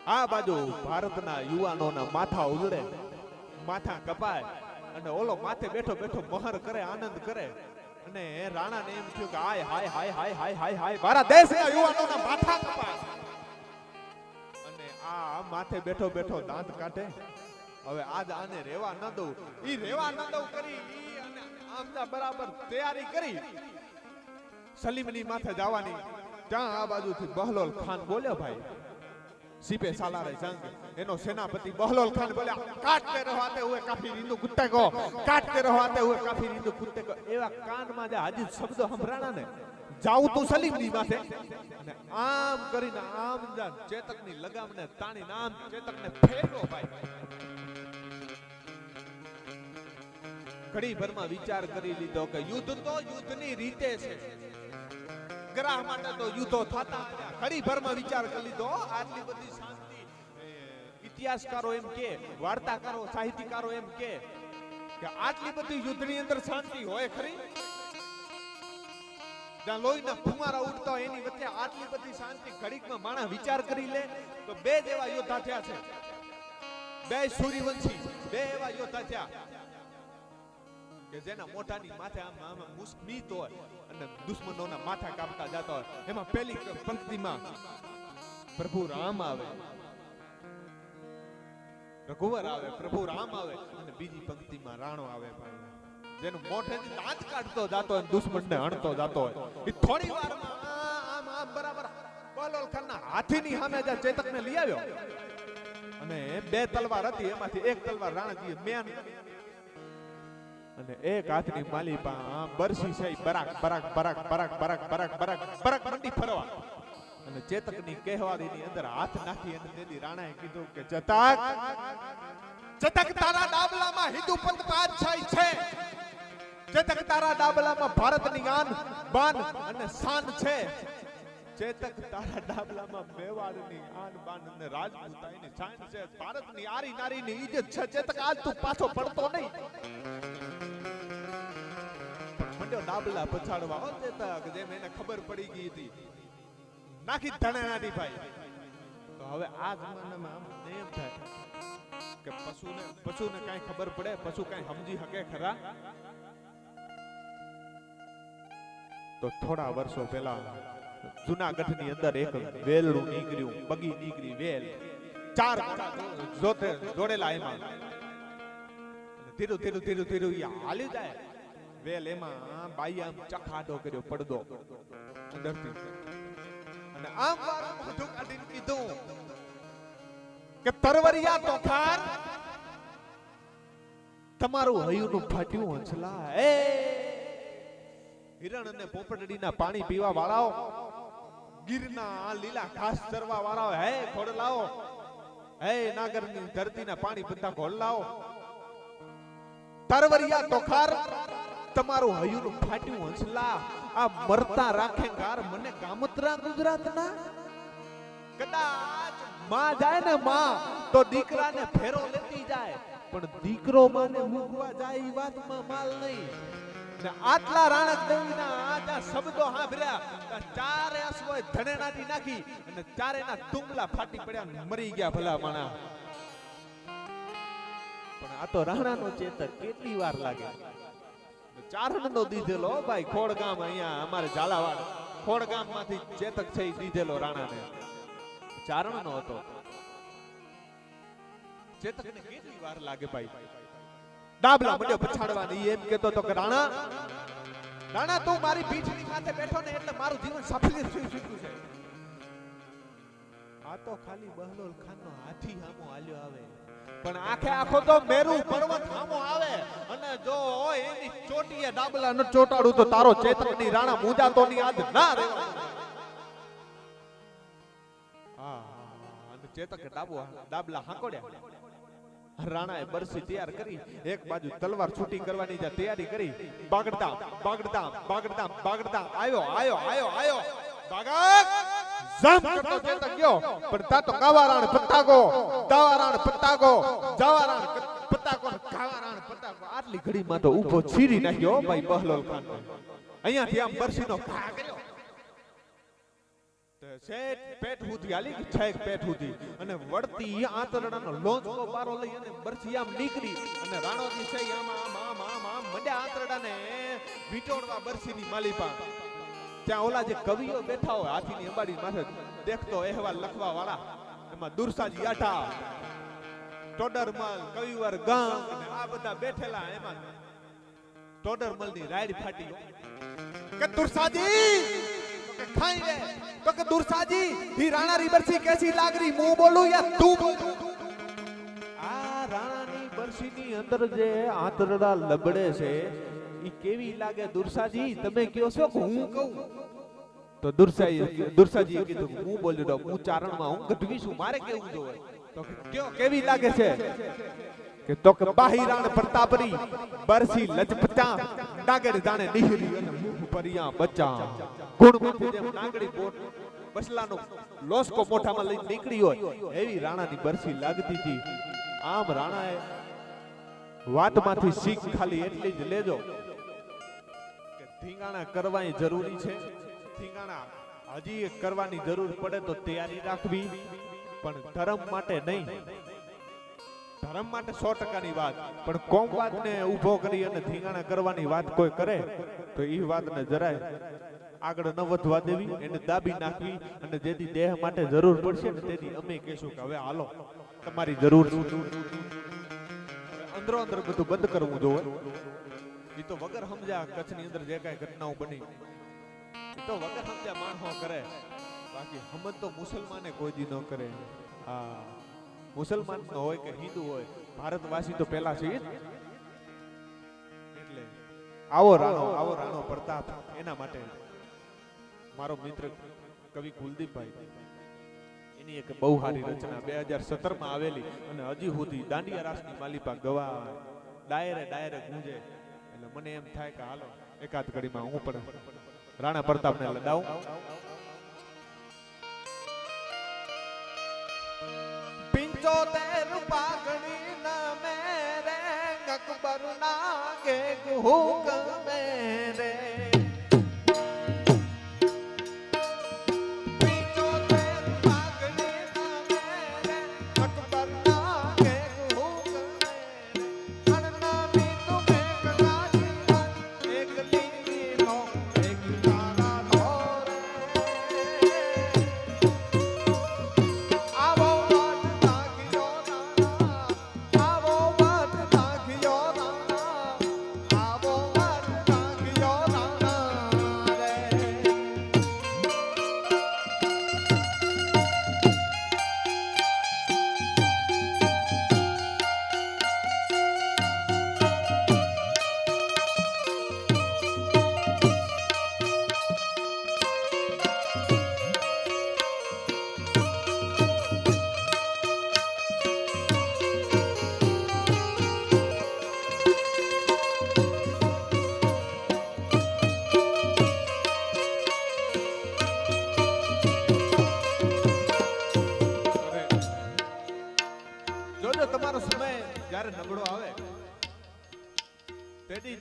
આ બાજુ ભારતના યુવાનોના માથા ઉજળે માથા કપાય અને ઓલો માથે બેઠો બેઠો મહર કરે આનંદ કરે અને રાણાને એમ થયું કે હાય હાય હાય હાય હાય હાય હાય મારા દેશના યુવાનોના માથા કપાય અને આ માથે બેઠો બેઠો દાંત કાઢે હવે આજ આને રેવા ન દઉં ઈ રેવા ન દઉં કરી અને આમના બરાબર તૈયારી કરી સલીમની માથે જવાની ત્યાં આ બાજુથી બહલોલ ખાન બોલ્યો ભાઈ सीपे सालारे जंग एनो सेनापति बहलोल खान बोला काटते रहो आते हुए काफी हिंदू कुत्ते को काटते रहो आते हुए काफी हिंदू कुत्ते को एवा कान में जे हाजी शब्दो संभराणा ने जाऊ तो सलीम नी माथे અને આમ કરીને આમ જા ચેતકની લગામને તાણી નામ ચેતકને ફેરવો ભાઈ ઘડી ભરમાં વિચાર કરી લીધો કે યુદ્ધ તો યુદ્ધની રીતે છે ગ્રહ માટે તો યુદ્ધો થતા ઘડી ભરમાં વિચાર કરી લીધો આટલી બધી શાંતિ ઇતિહાસકારો એમ કે વાર્તાકારો સાહિત્યકારો એમ કે આટલી બધી યુદ્ધની અંદર શાંતિ હોય ખરી જ્યાં લોહીના ફુવારા ઉડતા હોય એની વચ્ચે આટલી બધી શાંતિ ઘડીકમાં માણસ વિચાર કરી લે તો બે જેવા યોદ્ધા થયા છે બે સૂર્યવંશી બે એવા યોદ્ધા થયા કે જેના મોઢાની માથે આમ મુસ્મિત હોય અને દુશ્મનોના માથા કાપતા જતા હોય એમાં પહેલી પંક્તિમાં પ્રભુ રામ આવે રઘુવર આવે પ્રભુ રામ આવે અને બીજી પંક્તિમાં રાણો આવે ભાઈ જેનું મોઢેથી દાંત કાઢતો જતો હોય દુશ્મનને હણતો જતો હોય એ થોડી વારમાં આમ આમ બરાબર બહલોલ ખાનના હાથીની સામે જ ચેતકને લઈ આવ્યો અને બે તલવાર હતી એમાંથી એક તલવાર રાણાજીએ મેન અને એક હાથની માલી પા બરસી છે બરાક બરાક બરાક બરાક બરાક બરાક બરાક બરાક મંડી ફરવા અને ચેતકની કહેવાડીની અંદર હાથ નાખી અને તેદી રાણાએ કીધું કે ચેતક તારા ડાબલામાં હિન્દુ પંથ પાછાઈ છે ચેતક તારા ડાબલામાં ભારતની આન બાન અને શાન છે ચેતક તારા ડાબલામાં મેવાડની આન બાન અને રાજપૂતાઈની શાન છે ભારતની આરી નારીની ઇજ્જત છે ચેતક આજ તું પાછો પડતો નહીં ડાબલા પછાડવા હો ચેતક જેમ એને ખબર પડી ગઈ હતી નાખી ધણાનાથી ભાઈ તો હવે આ જમાનામાં આમ એમ થાય કે પશુને કાઈ ખબર પડે પશુ કાઈ સમજી શકે ખરા તો થોડા વર્ષો પહેલા જૂનાગઢની અંદર એક વેલડું નીકળ્યું બગી નીકળી વેલ ચાર જોડેલા એમાં ધીરું ધીરું ધીરું ધીરું હાલી જાય વેલ એમાં બાઈ આમ ચખાડો કર્યો પડદો અંદરથી અને આમ વાળું મોઢું કાઢીને કીધું કે તરવરિયા તોખાર તમારું હૈયું ફાટ્યું હંસલા એ હિરણ અને પોપટડીના પાણી પીવા વાળાઓ ગીરના લીલા ઘાસ ચરવા વાળાઓ હે ખોડલાઓ હે નાગરની ધરતીના પાણી બધા ઘોડલાઓ તરવરિયા તોખાર તમારું હૈયું ફાટ્યું હંસલા આ મરતા રાખે ગાર મને ગામત્રા ગુજરાતના કદાચ માં જાય ને માં તો દીકરાને ફેરો લેતી જાય પણ દીકરો માને મૂકવા જાય ઈ વાતમાં માલ નહીં ને આટલા રાણક દેવીના આજા શબ્દો સાંભળ્યા ચારે અસવય ધણેનાથી નાખી અને ચારેના તુંબલા ફાટી પડ્યા મરી ગયા ભલા માણા પણ આ તો રાણાનો ચેતક કેટલી વાર લાગે ચારણનો દીધેલો ભાઈ ખોડગામ અહીંયા અમારે ઝાલાવાડ ખોડગામમાંથી ચેતક છે ઈ દીધેલો રાણાને ચારણનો હતો ચેતકને કેટલી વાર લાગે ભાઈ ડાબલા મંડ્યો પછાડવાની એમ કેતો તો કે રાણા તું મારી પીઠની માથે બેઠો ને એટલે મારું જીવન સફળ થઈ ચૂક્યું છે આ તો ખાલી બહલોલ ખાનનો હાથી સામો હાલ્યો આવે પણ આખે આખો તો મેરુ પર્વત સામો આવે અને જો એની ચોટીએ ડાબલા ન ચોટાડું તો તારો ચેતકની રાણા મુંજાતોની આજ ના રહેવા. હા અને ચેતકે ડાબલા હાંકોડ્યા. રાણાએ બરસી તૈયાર કરી, એક બાજુ તલવાર છૂટી કરવાની જે તૈયારી કરી. બાગડતા બાગડતા બાગડતા બાગડતા આયો આયો આયો આયો બાગક જમ કરતો ચેતક ગયો. પણ તા તો ગાવારાણ પત્તાગો દાવારાણ પત્તાગો જાવારાણ પત્તાગો ગાવારાણ પત્તાગો આટલી ઘડીમાં તો ઊભો ચીરી નાખ્યો ભાઈ બહલોલ ખાન. અહીંયાથી આમ બરસીનો ઘા કર્યો. શેઠ પેટ સુધી હાલી છેક પેટ સુધી અને વળતી આંતરડાનો લોંચકો બારો લઈ અને બરસી આમ નીકળી અને રાણોજી છે આમ આમ આમ આમ આમ મંડ્યા આંતરડાને વીટોડવા બરસીની માલિપા. ત્યાં ઓલા જે કવિઓ બેઠા હોય હાથીની અંબાડી માથે દેખતો અહેવાલ લખવા વાળા, એમાં દુરસાજી આઠા, ટોડરમલ, કવિવર ગંગ અને આ બધા બેઠેલા. એમાં ટોડરમલની રાઈડ ફાટી કે દુરસાજી ખાઈ લે તો કે દુરસાજી ही રાણા રી બરસી કેસી લાગ રહી, હું બોલું યા તું બોલ? આ રાણાની બરસીની અંદર જે આંતરડા લબડે છે ઈ કેવી લાગે દુરસાજી? તમે કયો છો કે હું કહું? તો દુરસાજી કીધું હું બોલ્યો, હું ચારણમાં હું ગઢવી છું, મારે કેવું જોવે? તો કયો કેવી લાગે છે? કે તો કે બાહિરાણ પ્રતાપરી બરસી લજપતા ડાગર જાણે નિહરી અને મુખ પરિયા બચ્ચા. ગુણમાંથી જેમ નાગડી બોટ બસલાનો લોસકો મોઢામાં લઈને નીકળી હોય એવી રાણાની બરસી લાગતી હતી. આમ રાણાએ વાતમાંથી શીખ ખાલી એટલી જ લેજો કે ધીંગાણા કરવાની જરૂરી છે. ધીંગાણા હજી કરવાની જરૂર પડે તો તૈયારી રાખવી, પણ ધર્મ માટે નહીં. ધર્મ માટે 100%ની વાત, પણ કોમવાદને ઊભો કરી અને ધીંગાણા કરવાની વાત કોઈ કરે તો એ વાતને જરાય આગળ ન વધવા દેવી, એને દાબી નાખવી. અને જેથી દેહ માટે જરૂર પડશે ને તેથી અમે કહેશું કે હવે હાલો તમારી જરૂર અંદરો અંદર બધું બંધ કરવું જોવે. એ તો વગર સમજ્યા કચ્છની અંદર જે કાંઈ ઘટનાઓ બની એ તો વગર સમજ્યા માણસો કરે, બાકી સમજ તો મુસલમાને કોઈ દી ન કરે. હા, મુસલમાન નો હોય કે હિન્દુ હોય, ભારતવાસી તો પેલા છે. એટલે આવો રાણો પ્રતાપ, એના માટે મારો મિત્ર કવિ કુલદીપભાઈ એની એક બહુ સારી રચના 2017 માં આવેલી અને હજી સુધી દાંડિયા રાસની માલિપા ગવા ડાયરે ગુંજે. એટલે મને એમ થાય કે હાલો એકાદ ઘડીમાં હું પણ રાણા પ્રતાપને લડાવું. પિંચોતેર પાઘડી ના મેરે અકબર ના કે હુકમ મેરે.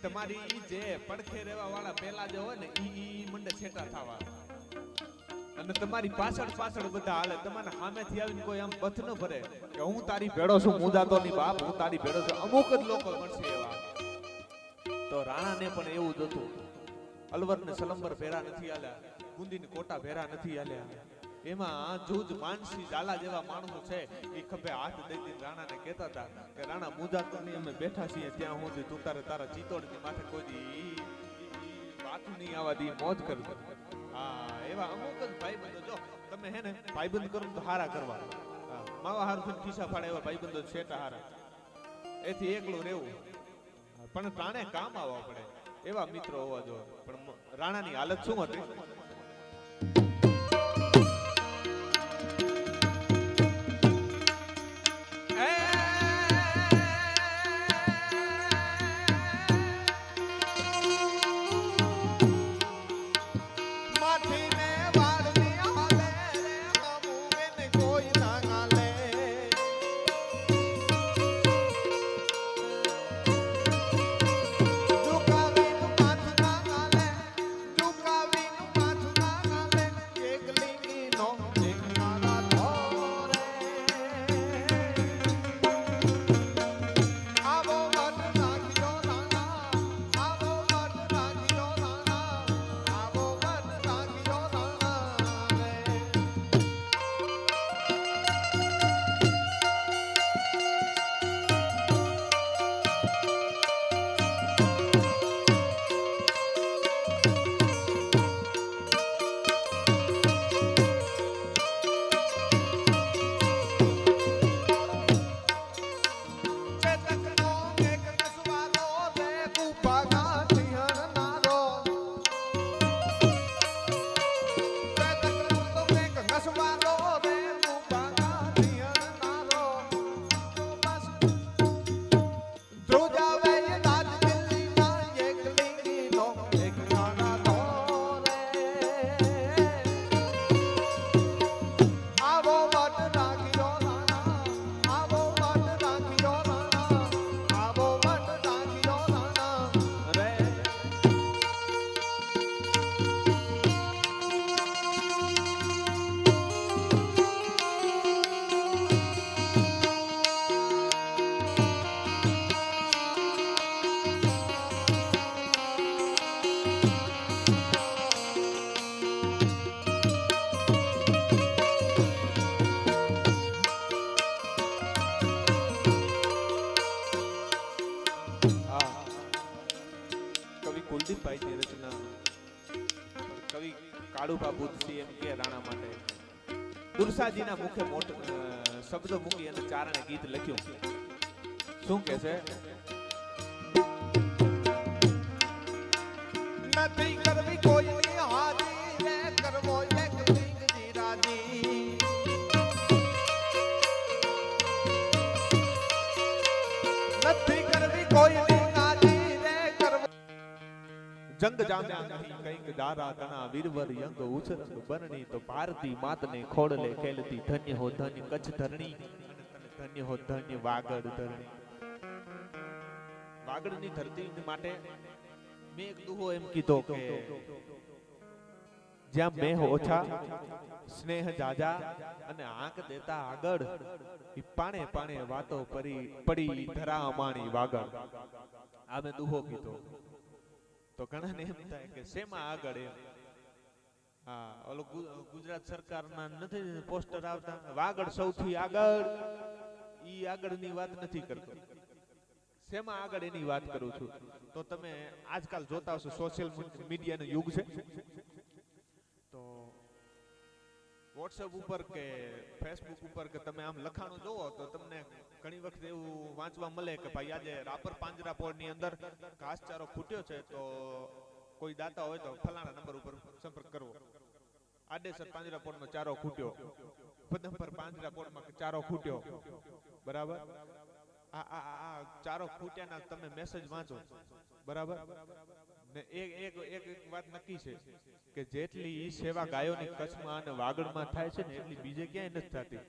તમારી જે પડખે રહેવા વાળા પેલા જે હોય ને ઈ મંડે છેટા થવા અને તમારી પાછળ બધા હાલે. તમારે સામેથી આવીને કોઈ આમ બથ ન ભરે કે હું તારી ભેડો છું, મુંજાતો ની બાપ, હું તારી ભેડો છું. અમુક જ લોકો મળશે એવા. તો રાણાને પણ એવું જ હતું. અલવર ને સલંબર ભેરા નથી આલ્યા, ગુંદી ને કોટા ભેરા નથી આલ્યા. એમાં જૂજ માનસી ઝાલા જેવા માણસો છે એ ખભે હાથ દઈ દઈને રાણાને કહેતા હતા કે રાણા મુંજાતની અમે બેઠા છીએ ત્યાં સુધી તું તારા ચિત્તોડની માથે કોઈ વાતું નહીં આવવા દી, મોજ કરજો. હા, એવા અમુક જ ભાઈબંધો. જો તમે હે ને ભાઈબંધ કરો તો હારા કરવા. હા, માવા હારું ખિસ્સા ફાડે એવા ભાઈબંધો છેટા હારા એથી એકલું રહેવું પણ પ્રાણે કામ આવવા પડે એવા મિત્રો હોવા જોઈએ પણ રાણાની હાલત શું હતી કુલદીપભાઈની રચના કવિ કાળુભા બુદ્ધસિંહ એમ કે રાણા માટે દુર્સાજીના મુખે મોટ શબ્દ મૂકી અને ચારણે ગીત લખ્યું શું કે છે નથી કરવી કોઈની હાજી રે કરવો એક સિંહજી રાજી નથી કરવી કોઈની જંગ જામ્યા નહીં કંઈક દારા તણા વીરવર યંગ ઉછરંગ બરણી તો પારતી માતને ખોડલે ખેલતી ધન્ય હો ધન્ય કચ્છ ધરણી અને ધન્ય હો ધન્ય વાગડ ધરણી વાગડની ધરતી માટે મેં એક દુહો એમ કીધો કે જ્યાં મેહ ઓછા સ્નેહ જાજા અને આંખ દેતા આગળ ઈ પાણે પાણે વાતો પડી ધરા અમાણી વાગડ આ મેં દુહો કીધો તો ઘણા ને એમ થાય કે શેમાં આગળ એમ હા ઓલો ગુજરાત સરકારના નથી પોસ્ટર આવતા વાગડ સૌથી આગળ ઈ આગળની વાત નથી કરતો શેમાં આગળ એની વાત કરું છું તો તમે આજકાલ જોતા હશો સોશિયલ મીડિયાનો યુગ છે તો વોટ્સએપ ઉપર કે ફેસબુક ઉપર કે તમે આમ લખાણો જોવો તો તમને ઘણી વખત એવું વાંચવા મળે કે ભાઈ આજે રાપર પાંજરાપોળની અંદર ઘાસચારો ફૂટ્યો છે તો કોઈ દાતા હોય તો ફલાણા નંબર ઉપર સંપર્ક કરવો આડેસર પાંજરાપોળમાં ચારો ખૂટ્યો પદમપર પાંજરાપોળમાં ચારો ખૂટ્યો બરાબર આ ચારો ખૂટ્યાના તમે મેસેજ વાંચો બરાબર ને એક વાત નક્કી છે કે જેટલી સેવા ગાયોની કચ્છમાં અને વાગડમાં થાય છે ને એટલી બીજે ક્યાંય નથી થતી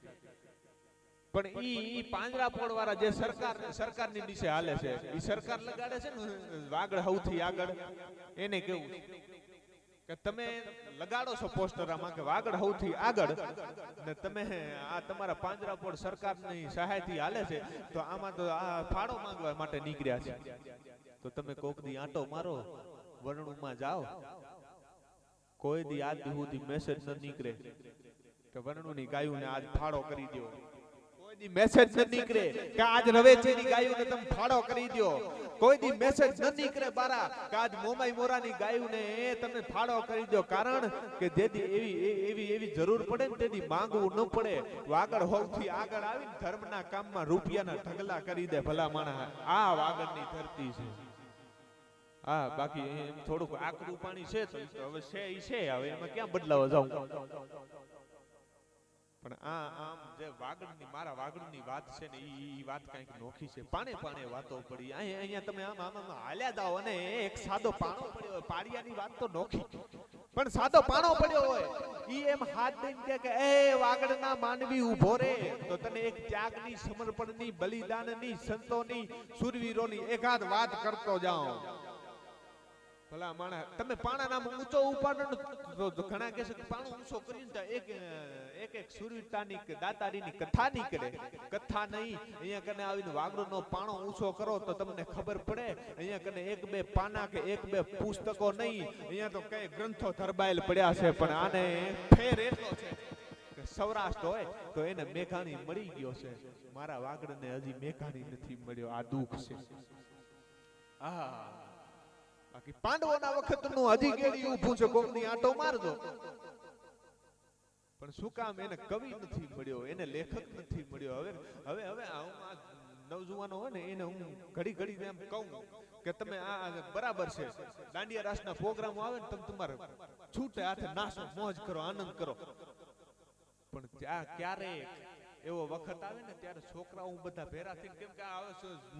પણ ઈ પાંજરાપોળ વાળા જે સરકારની દિશે હાલે છે ઈ સરકાર લગાડે છે ને વાગડ સૌથી આગળ એને કેવું કે તમે લગાડો છો પોસ્ટરમાં કે વાગડ સૌથી આગળ ને તમે આ તમારા પાંજરાપોળ સરકારની સહાયથી હાલે છે તો આમાં તો આ ફાળો માંગવા માટે નીકળ્યા છે તો તમે કોક દી આંટો મારો વરણુમાં જાઓ કોઈ દી આજ સુધી મેસેજ ન નીકળે કે વરણુની ગાયું ને આજ ફાળો કરી દો કોઈ દી મેસેજ ન નીકળે કે આજ રવેચેની ગાયોને તમે ફાળો કરી દો, કોઈ દી મેસેજ ન નીકળે બારા કે આજ મોમાઈ મોરાની ગાયોને તમે ફાળો કરી દો, કારણ કે જેદી એવી જરૂર પડે ને તેદી માંગવું ન પડે. વાગડ હોવથી આગળ આવીને ધર્મના કામમાં રૂપિયાના ઢગલા કરી દે ભલા માણસ. આ વાગડની ધરતી છે. હા, બાકી એમ થોડુંક આકરું પાણી છે તો હવે છે ઈ છે, હવે એમાં ક્યાં બદલાવા જાઉં. પણ આમ જે વાગડની મારા વાગડની વાત છે ને ઈ વાત કઈક નોખી છે. પાણે પાણે વાતો પડી અહીંયા તમે આમ હાલ્યા જાઓ અને એક સાદો પાણો પડ્યો હોય, પાડિયાની વાત તો નોખી, પણ સાદો પાણો પડ્યો હોય ઈ એમ હાથ દઈને કે એ વાગડના માનવી ઊભો રે, તો તને એક ત્યાગની, સમર્પણની, બલિદાનની, સંતોની, સુરવીરોની એકાદ વાત કરતો જાઓ. ભલા માણા તમે પાણા નામ ઊંચો ઉપાડો તો ઘણા કહે છે કે પાણો ઊંચો કરીને એક સુરવીરતાની દાતારીની કથા નીકળે. કથા નહીં, અહીંયા કને આવીને વાગડોનો પાણો ઊંચો કરો તો તમને ખબર પડે. અહીંયા કને એક બે પાના કે એક બે પુસ્તકો નહીં, અહીંયા તો કઈ ગ્રંથો ધરબાયેલ પડ્યા છે. પણ આને ફેર એટલો છે કે સૌરાષ્ટ્ર હોય તો એને મેઘાણી મળી ગયો છે, મારા વાગડને હજી મેઘાણી નથી મળ્યો. આ દુઃખ છે. બાકી પાંડવોના વખતનું હજી કેડી ઊભું છે, કોકની આટો મારજો. પણ શું કામ એને કવિ નથી મળ્યો, એને લેખક નથી મળ્યો. હવે નવજુવાનો હોય ને એને હું ઘડી એમ કહું કે તમે આ બરાબર છે, દાંડિયા રાસના પ્રોગ્રામો આવે ને તમે તમારે છૂટે હાથે નાસો, મોજ કરો, આનંદ કરો. પણ ત્યાં ક્યારે એવો વખત આવે ને ત્યારે છોકરાઓ બધા ભેરા થઈને, કેમ કે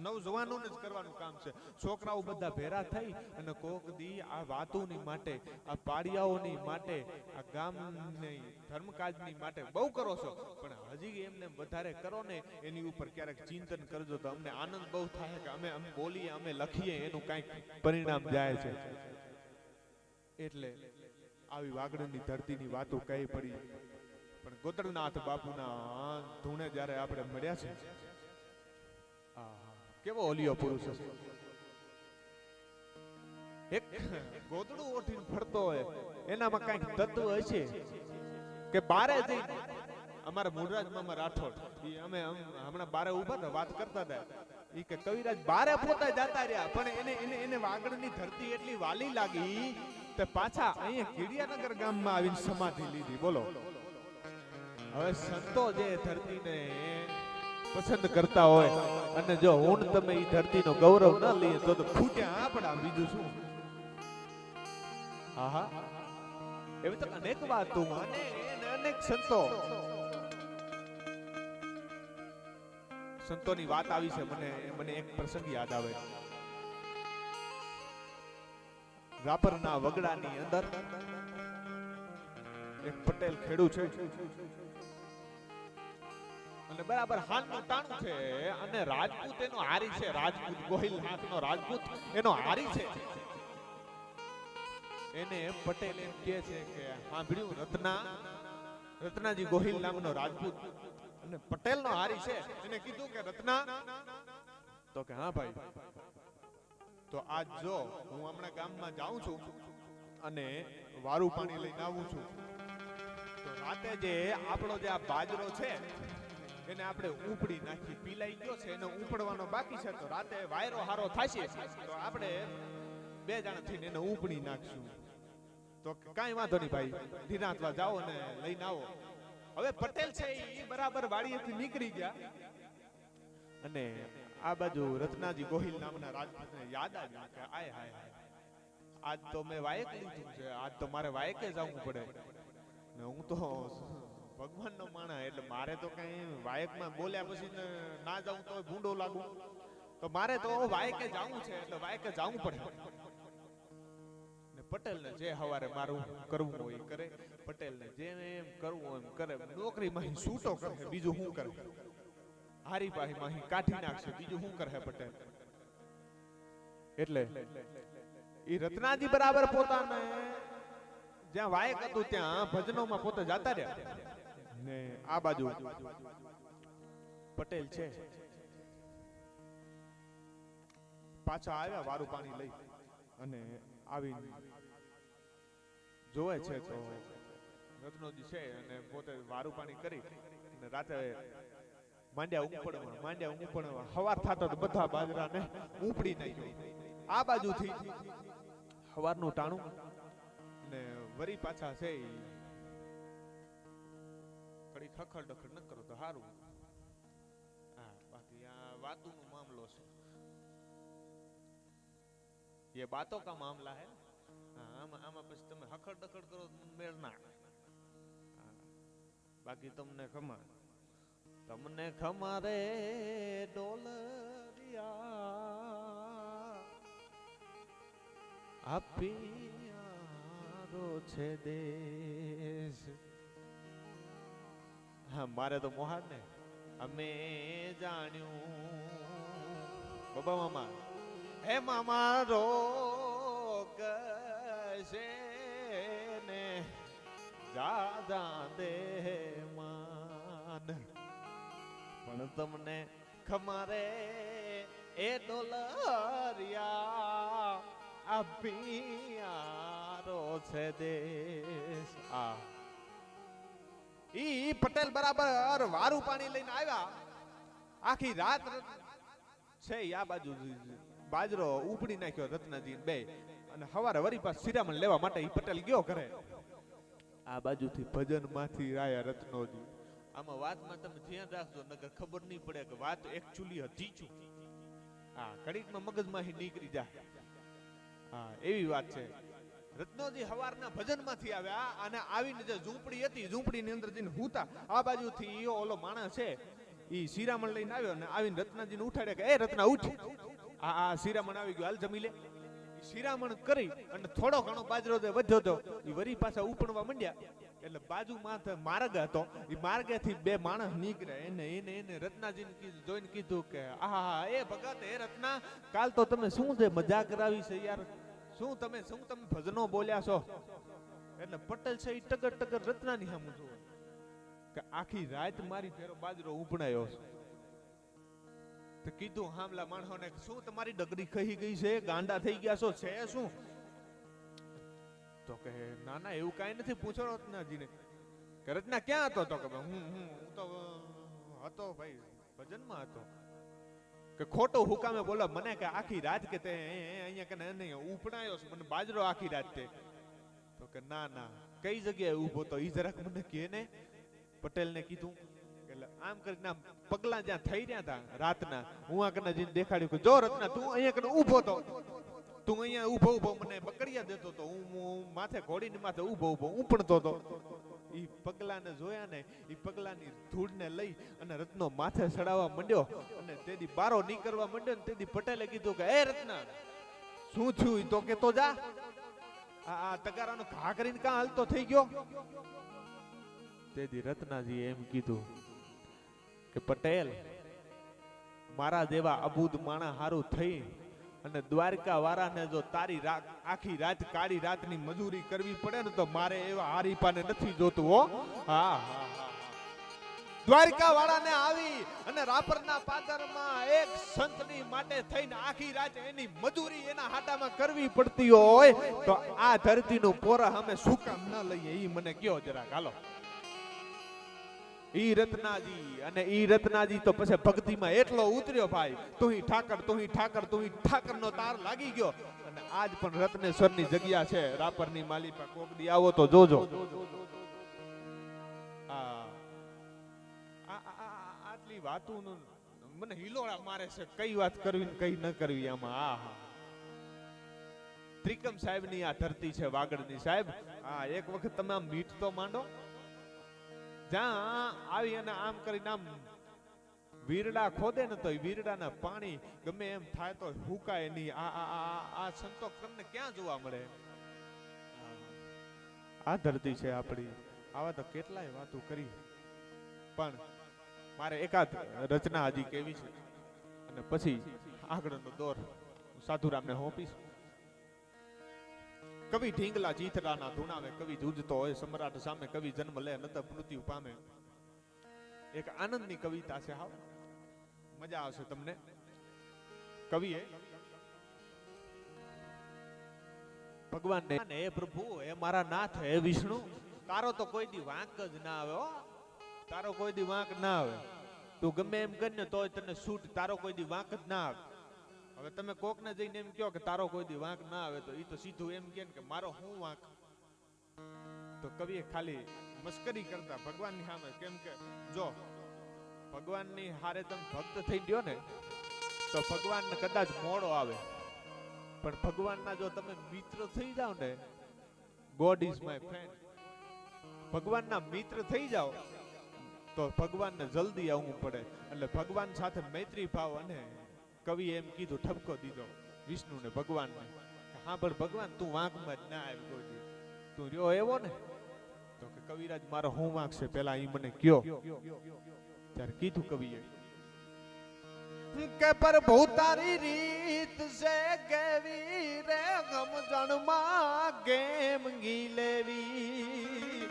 નવજવાનોને જ કરવાનું કામ છે, છોકરાઓ બધા ભેરા થઈ અને કોક દી આ વાતોની માટે, આ પાડિયાઓની માટે, આ ગામની ધર્મકાજની માટે બહુ કરો છો, પણ હજી એમને વધારે કરો ને એની ઉપર ક્યારેક ચિંતન કરજો તો અમને આનંદ બહુ થાય કે અમે બોલીએ, અમે લખીએ, એનું કંઈક પરિણામ જાય છે. એટલે આવી વાગડની ધરતીની વાતો કઈ પડી. પણ ગોતરનાથ બાપુના ધૂણે જ્યારે આપણે મળ્યા છે, કેવો ઓલિયો પુરુષ છે. એક ગોદડું ઓઠીને ફરતો હોય એનામાં કઈક તત્વ હશે કે બારે જઈને અમારા મૂળરાજ મામા રાઠોડ અમે હમણાં બારે ઉભા વાત કરતા હતા, ઈ કે કવિરાજ બારે પોતા જતા રહ્યા પણ એને વાગડની ધરતી એટલી વાલી લાગી તે પાછા અહીંયા કીડિયાનગર ગામમાં આવીને સમાધિ લીધી. બોલો, હવે સંતો જે ધરતીને પસંદ કરતા હોય અને જો હું તમે ઈ ધરતીનો ગૌરવ ન લઈએ તો ફૂટ્યા આપડા, બીજું શું. આહા, એવી તો અનેક વાતો અને અનેક સંતોની વાત આવી છે. મને એક પ્રસંગ યાદ આવે. રાપરના વગડાની અંદર એક પટેલ ખેડૂત છે અને બરાબર હાલનું ટાણું છે અને રાજપૂત એનો હારી છે, રાજપૂત ગોહિલ નાથનો રાજપૂત એનો હારી છે. એને પટેલ એમ કહે છે કે સાંભળ્યું રત્નાજી ગોહિલ નામનો રાજપૂત અને પટેલનો હારી છે, એને કીધું કે રત્ના, તો કે હા ભાઈ, તો આજ જો હું હમણાં ગામમાં જાઉં છું અને વારું પાણી લઈને આવું છું, તો રાતે જે આપણો જે આ બાજરો છે એને આપણે ઉપડી નાખી, પીલાઈ ગયો છે, એને ઉપડવાનો બાકી છે, તો રાતે વાયરો હારો થશે તો આપણે બે જણા થઈને એને ઉપડી નાખશું. તો કાંઈ વાંધો નહીં ભાઈ, ધીરાતવા જાઓ ને લઈને આવો. હવે પટેલ છે એ બરાબર વાડીએથી નીકળી ગયા અને આ બાજુ રત્નાજી ગોહિલ નામના રાજપૂતને યાદ આવ્યું કે આય હાય આજ તો મેં વાયક લીધું છે, આજ તો મારે વાયકે જવું પડે ને હું તો ભગવાનનો માણસ, એટલે મારે તો કઈ વાયકમાં બોલ્યા પછી ના જાઉં તો ભૂંડો લાગુ, તો મારે તો વાયકે જવું છે એટલે વાયકે જવું પડે. ને પટેલને જે હવારે મારું કરવું હોય કરે, પટેલને જેને એમ કરવું હોય એમ કરે, નોકરીમાં છૂટો કરે, બીજું શું કરે, હારી પાહીમાં કાઢી નાખશે, બીજું શું કરે પટેલ. એટલે ઈ રત્નાજી બરાબર પોતાને જ્યાં વાયક હતું ત્યાં ભજનોમાં પોતે જાતા રહ્યા ને આ બાજુ પટેલ છે પાછા આવ્યા વારું પાણી લઈ અને આવી જોવે છે તો રત્નોજી છે અને પોતે વારું પાણી કરી અને રાતે માંડ્યા ઉપડવા હવાર થતો તો બધા બાજરાને ઉપડી નાખ્યો. આ બાજુથી હવારનું ટાણું ને વરી પાછા છે કડી ખખડ ડખડ ન કરો તો સારું. હા, બાકી આ વાતુનો મામલો છે, ये बातों का मामला है. આમાં પછી તમે હખડ દખડ કરો મેળ ના. બાકી તમને ખમા રે ડોલરિયા આપિયારો છે દેશ. હા, મારે તો મોહાર ને અમે જાણ્યું બાબા મામા હે મામા રોગ છે ને જાદા દે માન પણ તમને ખમારે એ ડોલરિયા આપિયારો છે દેશ. આ ઈ પટેલ બરાબર વારું પાણી લઈને આવ્યા. આખી રાત છે આ બાજુ બાજરો ઉપડી નાખ્યો રત્નાજી બે, અને હવારે વરી પાસ શિરામણ લેવા માટે ઈ પટેલ ગયો ઘરે. આ બાજુથી ભજન માંથી આયા રત્નોજી. આમાં વાતમાં તમે ધ્યાન રાખજો, નગર ખબર નહીં પડે કે વાત એકચ્યુઅલી હતી શું. હા, ઘડીકમાં મગજમાંથી નીકળી જાય. હા, એવી વાત છે. રત્નોજી હવારના ભજનમાંથી આવ્યા અને આવીને જે ઝૂંપડી હતી ઝૂંપડીની અંદર જઈને હુતા. આ બાજુથી ઓલો માણસ છે ઈ શિરામણ લઈને આવ્યો ને આવીને રત્નાજીને ઉઠાડે કે એ રત્ના ઉઠ, આ શિરામણ આવી ગયો, હાલ જમી લે. શિરામણ કરી અને થોડો ઘણો બાજરો જે વધ્યો હતો એ વરી પાછા ઉપડવા માંડ્યા. એટલે બાજુમાં માર્ગ હતો, એ માર્ગેથી બે માણસ નીકળ્યા. એને રત્નાજીને જોઈને કીધું કે આહા એ ભગત એ રત્ના, કાલ તો તમે શું છે મજા કરાવી છે યાર, શું તમે ભજનો બોલ્યા છો. એટલે પટેલ છે એ ટગર ટગર રત્નાની સામે જોવે કે આખી રાત મારી ફેરો બાજરો ઉપડાયો છે. તો કીધું હામલા માણસોને શું તમારી ડગરી કહી ગઈ છે, ગાંડા થઈ ગયા છો, છે શું? તો કે ના ના એવું કાંઈ નથી, પૂછો રત્નાજીને કે રત્ના ક્યાં હતો? તો કે હું તો હતો ભાઈ, ભજનમાં હતો. કે ખોટું હુકામે બોલો મને કે આખી રાત કે તે અહીંયા કે નહીં ઉપડાયો છે મને બાજરો આખી રાત તે. તો કે ના ના કઈ જગ્યાએ ઊભો તો ઈ જરાક મને કહે ને. પટેલને કીધું એટલે આમ કરીને પગલા જ્યાં થઈ રહ્યા હતા રાતના, હું આ કને જઈને દેખાડ્યું કે જો રત્ના તું અહીંયા કને ઊભો તો, તું અહીંયા ઊભો મને બકડિયા દેતો તો, હું માથે ઘોડીની માથે ઊભો ઉપડતો તો. ઈ પગલાને જોયા ને ઈ પગલાની ધૂળને લઈ અને રત્નો માથે ચડાવવા માંડ્યો અને તેદી બારો નીકળવા માંડ્યો ને તેદી પટેલે કીધું કે એ રત્ના શું થયું? તો કે તો જા આ તગારાનો ઘા કરીને કાં હાલતો થઈ ગયો? તેદી રત્નાજી એમ કીધું કે પટેલ મારા જેવા અબૂદ માણા હારું થઈ અને દ્વારકા વાળાને જો તારી આખી રાત કાળી રાતની મજૂરી કરવી પડે ને તો મારે એવા હારીપાને નથી જોતું હો. હા હા હા, દ્વારકા વાળાને આવી અને રાપરના પાદરમાં એક સંતની માટે થઈને આખી રાત એની મજૂરી એના હાટામાં કરવી પડતી હોય તો આ ધરતીનું પોરા અમે શું કામ ન લઈએ? ઈ મને કયો જરાક હાલો. ઈ રત્નાજી તો પછી ભક્તિમાં એટલો ઉતર્યો ભાઈ, તું ઠાકર નો તાર લાગી ગયો. અને આજ પણ રત્નેશ્વરની જગ્યા છે રાપરની માલિપા, કોક દી આવો તો જોજો. આટલી વાતો મને હિલોળા મારે છે, કઈ વાત કરવી ને કઈ ન કરવી આમાં. હા, ત્રિકમ સાહેબ ની આ ધરતી છે, વાગડની સાહેબ. હા, એક વખત તમે આમ મીઠ તો માંડો, જ્યાં આવી અને આમ કરીને આમ વીરડા ખોદે ને તો વીરડાના પાણી ગમે એમ થાય તો હુકાય નહીં. આ સંતોષ તમને ક્યાં જોવા મળે? આ ધરતી છે આપણી. આવા તો કેટલાય વાતો કરી, પણ મારે એકાદ રચના હજી કેવી છે અને પછી આગળનો દોર સાધુરામને હોપીશ. કવિ ઢીંગલા ચીથડાના ધૂણાવે, કવિ જૂજતો હોય સમ્રાટ સામે, કવિ જન્મ લે નત મૃત્યુ પામે. એક આનંદની કવિતા છે, હાવ મજા આવશે તમને. કવિએ ભગવાનને હે પ્રભુ, હે મારા નાથ, હે વિષ્ણુ, તારો તો કોઈ દી વાંક જ ના આવે હો, તારો કોઈ દી વાંક ના આવે. તું ગમે એમ કરીને તોય તને છૂટ, તારો કોઈ દી વાંક જ ના આવે. હવે તમે કોકને જઈને એમ કહો કે તારો કોઈ દી વાંક ના આવે તો એ તો સીધું એમ કહે કે મારો હું વાંક. તો કવિએ ખાલી મસ્કરી કરતા ભગવાનની સામે, કેમ કે જો ભગવાનની હારે તમે ભક્ત થઈ ગયો ને તો ભગવાનને કદાચ મોડો આવે, પણ ભગવાનના જો તમે મિત્ર થઈ જાઓ ને, ગોડ ઇઝ માય ફ્રેન્ડ, ભગવાનના મિત્ર થઈ જાઓ તો ભગવાનને જલ્દી આવવું પડે. એટલે ભગવાન સાથે મૈત્રી ભાવ, અને કવિએ એમ કીધું, ઠપકો દીધો વિષ્ણુને ભગવાનને, હા પણ ભગવાન તું વાંકમાં જ ના આવી કોઈ દી, તું રહ્યો એવો ને. તો કે કવિરાજ મારો હું વાંક છે પેલા ઈ મને કયો. ત્યારે કીધું કવિએ કે પ્રભુ તારી રીત છે કેવી રે, ગમજણમાં ગેમ ગી લેવી.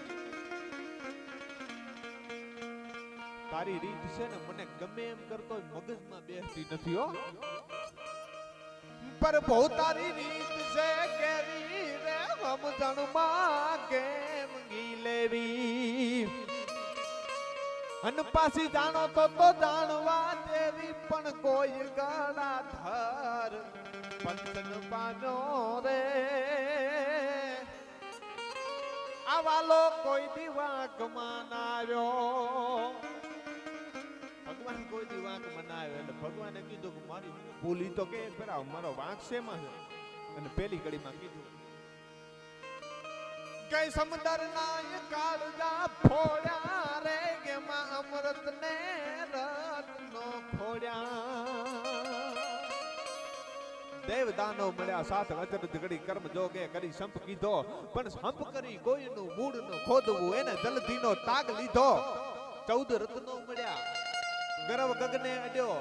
તારી રીત છે ને મને ગમે એમ કરતો મગજમાં બેસતી નથી હો. પ્રભુ તારી રીત છે કેવી રે, ગમજણમાં ગેમ ગી લેવી. અન પાછી જાણો તો જાણવા દેવી, પણ કોઈ ગળાધર પંચન પાનો રે. આવાલો કોઈ દીવાક મનાવ્યો, ભગવાન કોઈ દીવાક મનાવ્યો. એટલે ભગવાને કીધું કે મારી ભૂલી તો કે પેલા મારો વાંક શેમાં છે. અને પેલી કડીમાં કીધું કે સમંદર ના કાળજા ફોડ્યા રે, એમાં અમૃત ને રત્નો ખોડ્યા. દેવ દાનો મળ્યા સાત અચરજ ઘડી, કર્મ જોગે કરી સંપ કીધો, પણ સંપ કરી કોઈનું મૂળ નું ખોદવું, એને જલધીનો તાગ લીધો. 14 રત્નો મળ્યા, ગરવ ગગને અડ્યો,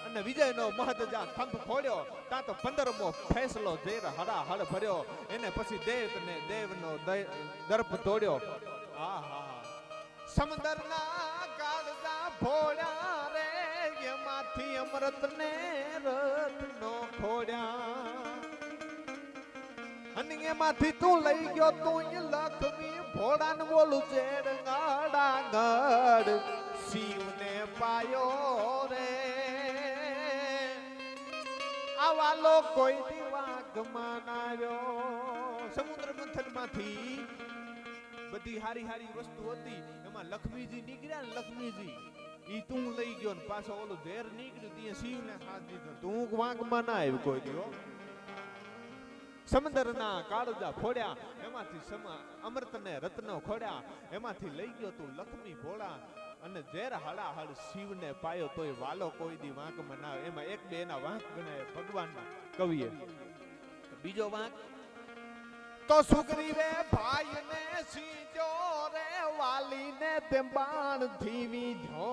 અને વિજય નો મહદજા થંભ ફોડ્યો. તા તો 15મો ફેસલો ઝેર હડા હડ ભર્યો, એને પછી દેવનો દર્પ તોડ્યો. આહા સમંદરના કાળજા ફોડ્યા રે, એમાંથી અમૃત ને રત્નો ખોડ્યા. અને એમાંથી તું લઈ ગયો તું લખમી ભોળાને બોલું ચેડ ગાડા ગડ, શિવને પાયો રે. આવાલો કોઈ દીવાક મનાવ્યો. સમુદ્ર મંથન માંથી બધી હારી હારી વસ્તુ હતી, એમાં લક્ષ્મીજી નીકળ્યા ને, લક્ષ્મીજી ઈ તું લઈ ગયો ને પાછો ઓલું ઝેર નીકળ્યું ત્યાં શિવને હાથ દીધો. તું વાંકમાં ના આવ્યું કોઈ દીવો. સમંદરના કાળજા ફોડ્યા, એમાંથી અમૃત ને રત્નો ખોડ્યા, એમાંથી લઈ ગયો તું લક્ષ્મી ભોળા, અને ઝેર હળાહળ શિવને પાયો તોય વાલો કોઈ દી વાંક મનાવે. એમાં એક બે એના વાંક ગણાય ભગવાનના કવિએ. બીજો વાંક તો સુગ્રીવે ભાઈને સીજો રે, વાલીને તે બાણથી વીધો.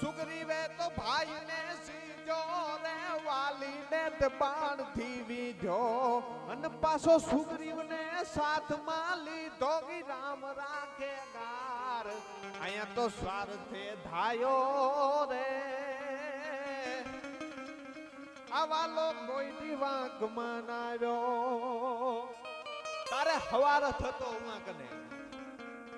સુગ્રીવે તો ભાઈને સીજો રે, વાલીને તે બાણથી વીધો. અને પાછો સુગ્રીવને સાથમાં લીધો, કે રામ રાખે ગાર, અહીંયા તો સ્વાર્થે ધાયો રે. આવાલો કોઈ દીવાક મનાવ્યો. તારે હવાર થતો ઉમા કને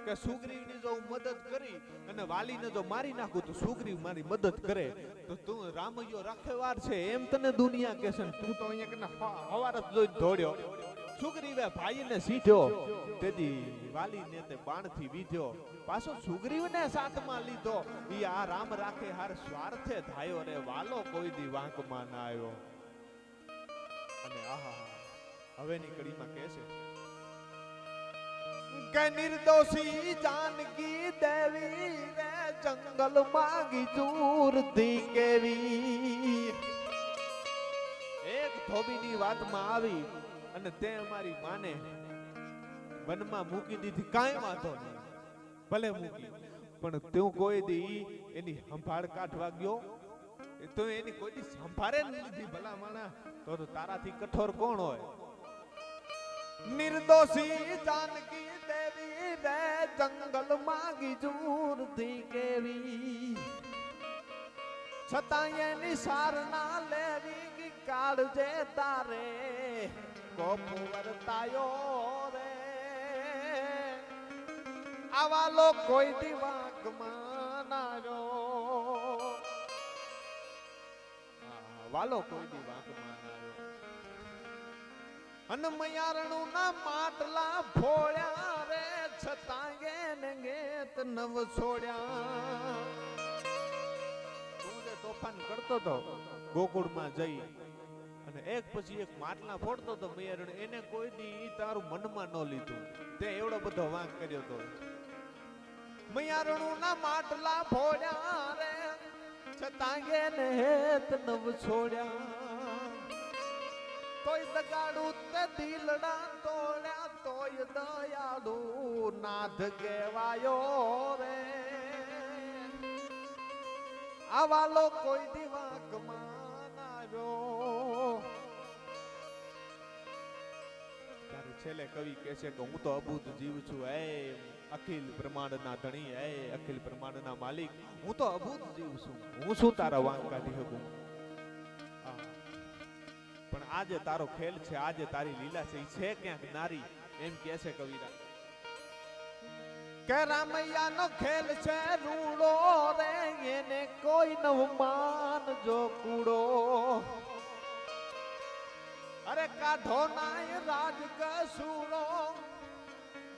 કે સુગ્રીવની જો મદદ કરી અને વાલીને જો મારી નાખું તો સુગ્રીવ મારી મદદ કરે, તો તું રામયો રાખેવાર છે એમ તને દુનિયા કહેશે ને તું તો અહીંયા કને હવાર જ જોઈ દોડ્યો. સુગ્રીવે ભાઈને સીધ્યો, તેથી વાલીને તે બાણથી વીધ્યો. પાછો સુગ્રીવને સાથમાં લીધો, ઈ આ રામ રાખે હાર સ્વાર્થે થાયો રે, વાલો કોઈ દી વાંકમાં ના આવ્યો. અને આહા હવેની કડીમાં કહે છે કે નિર્દોષી જાનકી દેવી રે, જંગલ માગી ચૂરથી કેવી. એક ધોબીની વાતમાં આવી અને તે અમારી માને વનમાં મૂકી દીધી, કાંઈ વાંધો નહીં, ભલે મૂકી, પણ તું કોઈ દી એની સંભાળ કાઢવા ગયો તો એની કોઈ દી સંભાળે ન લીધી. ભલા માણા, તો તારાથી કઠોર કોણ હોય. નિર્દોષી જાનકી દેવી રે, જંગલ માગી ચૂરથી કેવી. છતાં એની સાર ના લેવી, કાળજે તારે કોપ વર્તાયો રે. આ આવા લો કોઈ દિવાગમાં ના આવ્યો, વાલો કોઈ દિવાગમાં ના આવ્યો. અનમયારણું ના માટલા ફોડ્યા રે છતાં એને ગેત નવ છોડ્યા. તું જે તોફાન કરતો તો ગોકુળમાં જઈ અને એક પછી એક માટલા ફોડતો તો મયારણ, એને કોઈ દી તારું મનમાં ન લીધું, તે એવડો બધો વાંક કર્યો તો. મયારણું ના માટલા ફોડ્યા રે છતાં એને હેત નવ છોડ્યા. તોય દગાડું તે દિલડા તોડ્યા, તોય દયાળુ નાથ કહેવાયો રે. આવા લો કોઈ દિવાગમાં આવ્યો. ત્યારે છેલ્લે કવિ કહે છે કે હું તો અબૂધ જીવ છું, હે અખિલ બ્રહ્માંડના ધણી, હે અખિલ બ્રહ્માંડના માલિક, હું તો અબૂધ જીવ છું, હું શું તારા વાંક કાઢી શકું. પણ આજે તારો ખેલ છે, આજે તારી લીલા છે, છે ક્યાંક નારી, એમ કહે છે કવિરા. કે રામૈયા નો ખેલ છે રૂડો રે, એને કોઈ નવ માન જો કૂડો. અરે કાઢો નાય રાજ કસૂરો,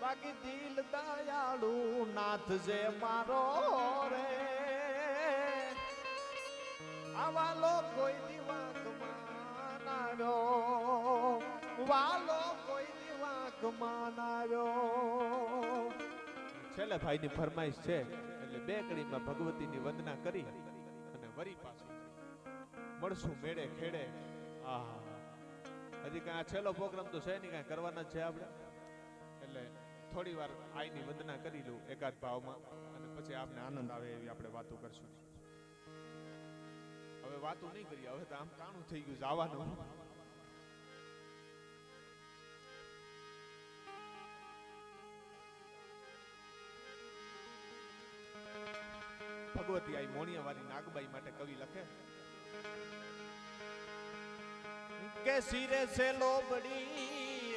બાકી દિલ દયાળુ નાથ જે મારો રે. આવા લો કોઈ દિવાગમાં આવ્યો, વાલો કોઈ દિવાગમાં આવ્યો. છેલ્લે ભાઈની ફરમાઈશ છે એટલે બે કડીમાં ભગવતીની વંદના કરી અને વરી પાછું મળશું મેળે ખેડે. હજી કઈ છેલ્લો પ્રોગ્રામ તો છે નહીં, કઈ કરવાના છે આપણે, એટલે થોડી વાર આઈની વંદના કરી લઉં એકાદ ભાવમાં, અને પછી આપને આનંદ આવે એવી આપણે વાતો કરશું. હવે વાતો નહીં કરીએ, હવે તો આમ કાણું થઈ ગયું જવાનું. ભગવતી આઈ મોણિયાવાળી નાગબાઈ માટે કવિ લખે કે સિરે છે લોબડી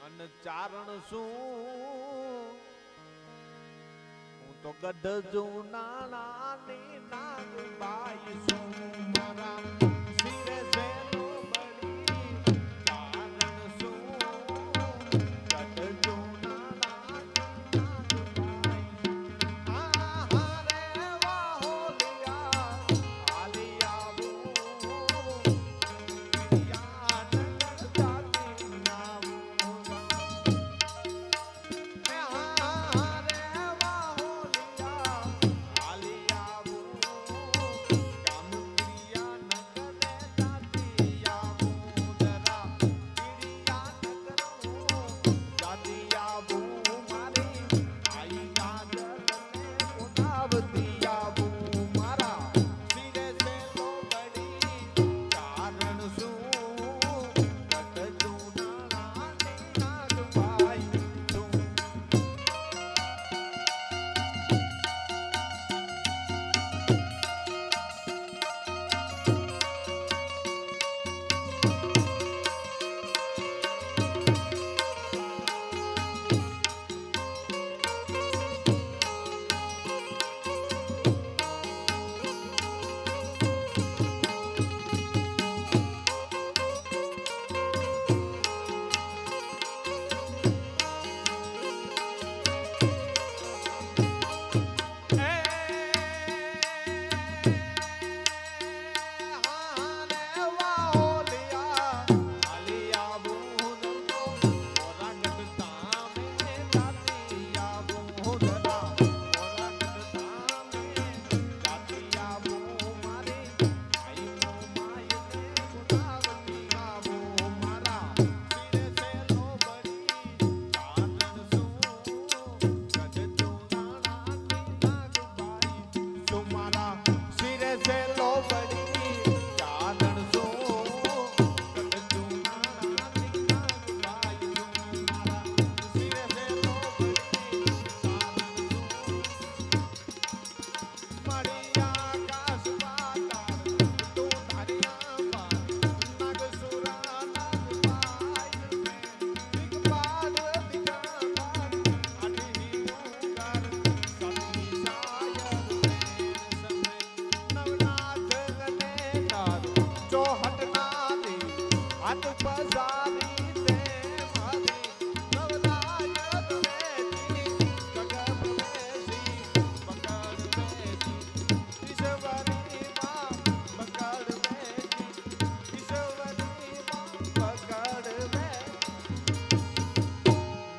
અન ચારણ શું, હું તો ગઢ જું નાણાની નાગબાઈ છું. મારા સિરે છે લોબડી ચારણ શું, ગઢ જું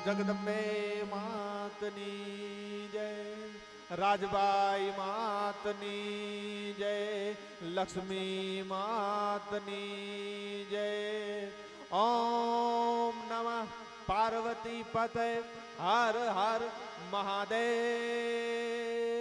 જગદંબે માતની જય, રાજબાઈ માતની જય, લક્ષ્મી માતની જય. ઓમ નમઃ પાર્વતી પતે હર હર મહાદેવ.